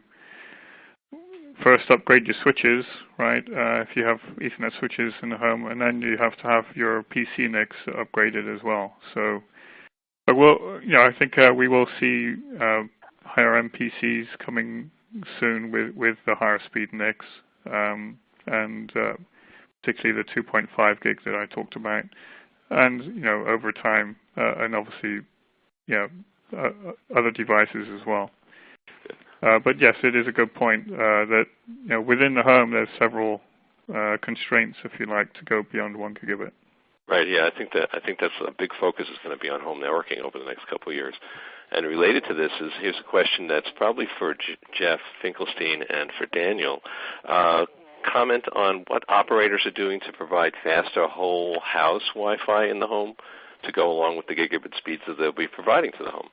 first upgrade your switches, right? If you have Ethernet switches in the home, and then you have to have your PC NICs upgraded as well. So, but I think we will see higher end PCs coming soon with the higher speed NICs, and particularly the 2.5 gig that I talked about, and over time, and obviously, other devices as well. But yes, it is a good point that within the home there's several constraints, if you like, to go beyond 1 gigabit. Right. Yeah, I think that's a big focus is going to be on home networking over the next couple of years. And related to this here's a question that's probably for Jeff Finkelstein and for Daniel. Comment on what operators are doing to provide faster whole house Wi-Fi in the home to go along with the gigabit speeds that they'll be providing to the home.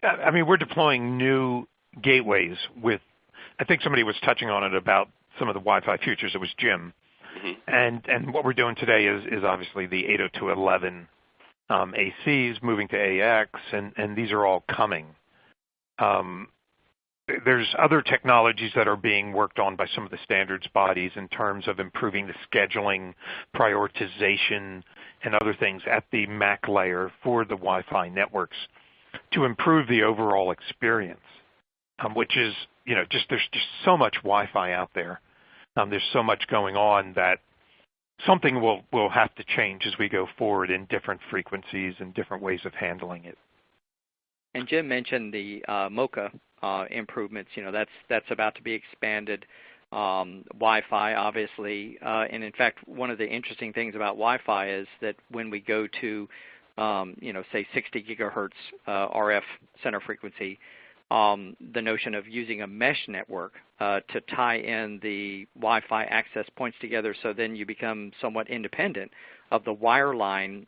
I mean, we're deploying new gateways with, I think somebody was touching on it about some of the Wi-Fi futures. It was Jim. Mm-hmm. And what we're doing today is obviously the 802.11 ACs moving to AX, and these are all coming. There's other technologies that are being worked on by some of the standards bodies in terms of improving the scheduling, prioritization, and other things at the MAC layer for the Wi-Fi networks to improve the overall experience, which is, there's just so much Wi-Fi out there. There's so much going on that something will have to change as we go forward in different frequencies and different ways of handling it. And Jim mentioned the MoCA improvements. That's about to be expanded. Wi-Fi, obviously, and in fact, one of the interesting things about Wi-Fi is that when we go to say 60 gigahertz RF center frequency, the notion of using a mesh network to tie in the Wi-Fi access points together, so then you become somewhat independent of the wireline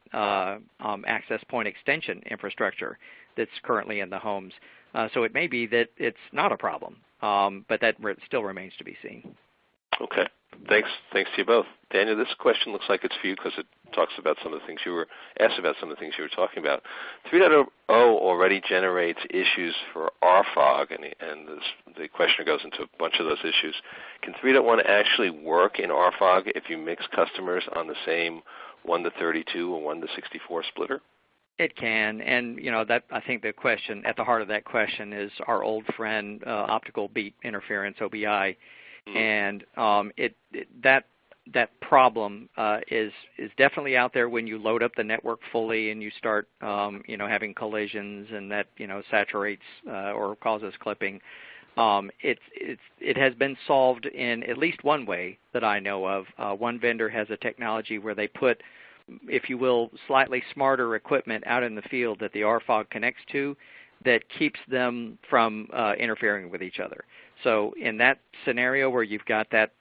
access point extension infrastructure that's currently in the homes. So it may be that it's not a problem, but that still remains to be seen. Okay. Thanks to you both. Daniel, this question looks like it's for you because it talks about some of the things you were asked about, some of the things you were talking about. 3.0 already generates issues for RFOG, and the questioner goes into a bunch of those issues. Can 3.1 actually work in RFOG if you mix customers on the same 1 to 32 or 1 to 64 splitter? It can, and that I think the question at the heart of that question is our old friend optical beat interference (OBI). And that problem is definitely out there when you load up the network fully and you start having collisions, and that saturates or causes clipping. It has been solved in at least one way that I know of. One vendor has a technology where they put, if you will, slightly smarter equipment out in the field that the RFOG connects to that keeps them from interfering with each other. So in that scenario where you've got that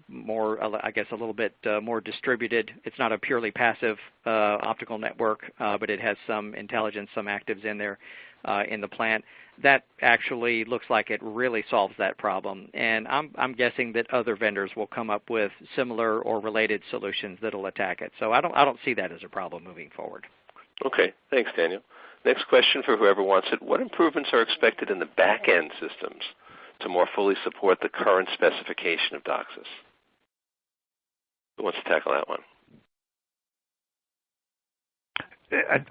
more, I guess, a little bit more distributed, it's not a purely passive optical network, but it has some intelligence, some actives in there in the plant. That actually looks like it really solves that problem. And I'm guessing that other vendors will come up with similar or related solutions that will attack it. So I don't see that as a problem moving forward. Okay. Thanks, Daniel. Next question for whoever wants it. What improvements are expected in the back-end systems to more fully support the current specification of DOCSIS? Who wants to tackle that one?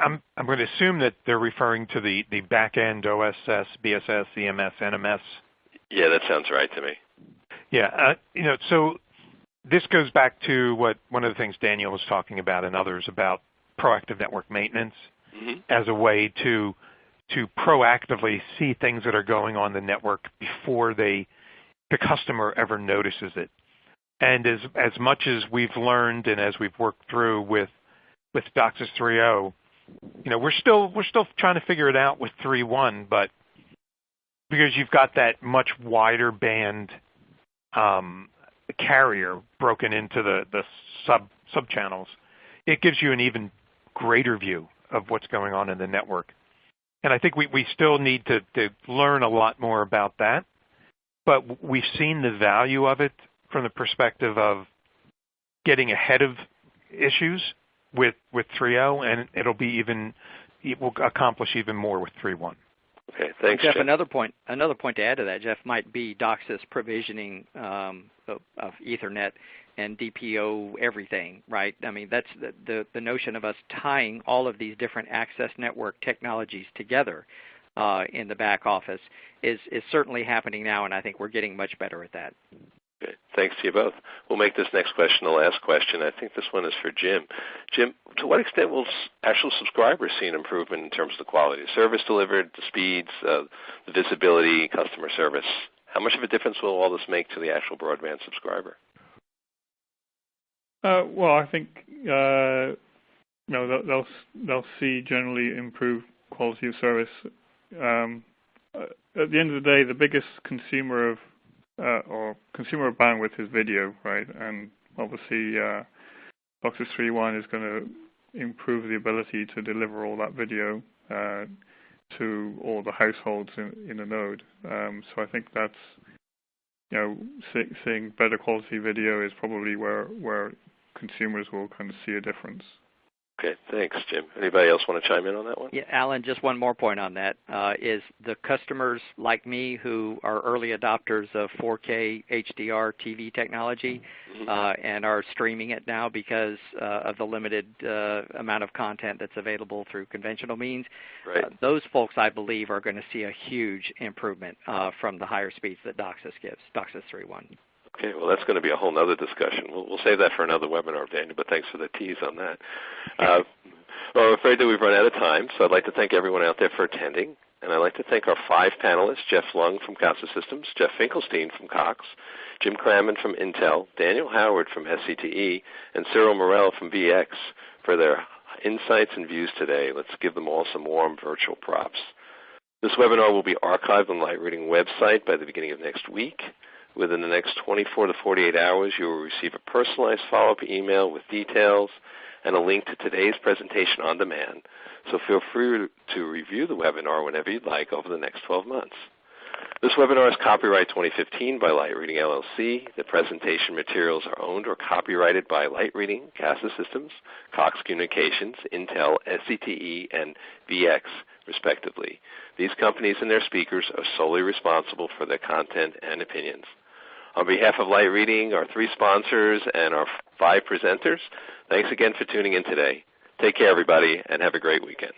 I'm going to assume that they're referring to the back-end OSS, BSS, EMS, NMS. Yeah, that sounds right to me. Yeah, so this goes back to what one of the things Daniel was talking about and others about proactive network maintenance as a way to proactively see things that are going on the network before the customer ever notices it. And as much as we've learned and as we've worked through with DOCSIS 3.0, we're still trying to figure it out with 3.1, but because you've got that much wider band carrier broken into the sub channels, it gives you an even greater view of what's going on in the network. And I think we still need to learn a lot more about that, but we've seen the value of it from the perspective of getting ahead of issues with 3.0, and it will accomplish even more with 3.1. Okay, thanks, Jeff. Jeff. Another point to add to that, Jeff, might be DOCSIS provisioning of Ethernet and DPO everything, right? I mean, that's the notion of us tying all of these different access network technologies together in the back office is certainly happening now, and I think we're getting much better at that. Okay. Thanks to you both. We'll make this next question the last question. I think this one is for Jim. Jim, to what extent will actual subscribers see an improvement in terms of the quality of service delivered, the speeds, the visibility, customer service? How much of a difference will all this make to the actual broadband subscriber? Well, I think they'll see generally improved quality of service. At the end of the day, the biggest consumer of bandwidth is video, right? And obviously, DOCSIS 3.1 is going to improve the ability to deliver all that video to all the households in a node. So I think that's, seeing better quality video is probably where consumers will kind of see a difference. Okay, thanks, Jim. Anybody else want to chime in on that one? Yeah, Alan, just one more point on that is the customers like me who are early adopters of 4K HDR TV technology and are streaming it now because of the limited amount of content that's available through conventional means. Right. Those folks, I believe, are going to see a huge improvement from the higher speeds that DOCSIS gives, DOCSIS 3.1. Okay, well, that's going to be a whole other discussion. We'll save that for another webinar, Daniel, but thanks for the tease on that. Well, I'm afraid that we've run out of time, so I'd like to thank everyone out there for attending. And I'd like to thank our 5 panelists, Jeff Lung from Casa Systems, Jeff Finkelstein from Cox, Jim Crammond from Intel, Daniel Howard from SCTE, and Cyril Morel from VeEX for their insights and views today. Let's give them all some warm virtual props. This webinar will be archived on the Light Reading website by the beginning of next week. Within the next 24 to 48 hours, you will receive a personalized follow-up email with details and a link to today's presentation on demand. So feel free to review the webinar whenever you'd like over the next 12 months. This webinar is copyright 2015 by Light Reading LLC. The presentation materials are owned or copyrighted by Light Reading, Casa Systems, Cox Communications, Intel, SCTE, and VeEX, respectively. These companies and their speakers are solely responsible for their content and opinions. On behalf of Light Reading, our 3 sponsors, and our 5 presenters, thanks again for tuning in today. Take care, everybody, and have a great weekend.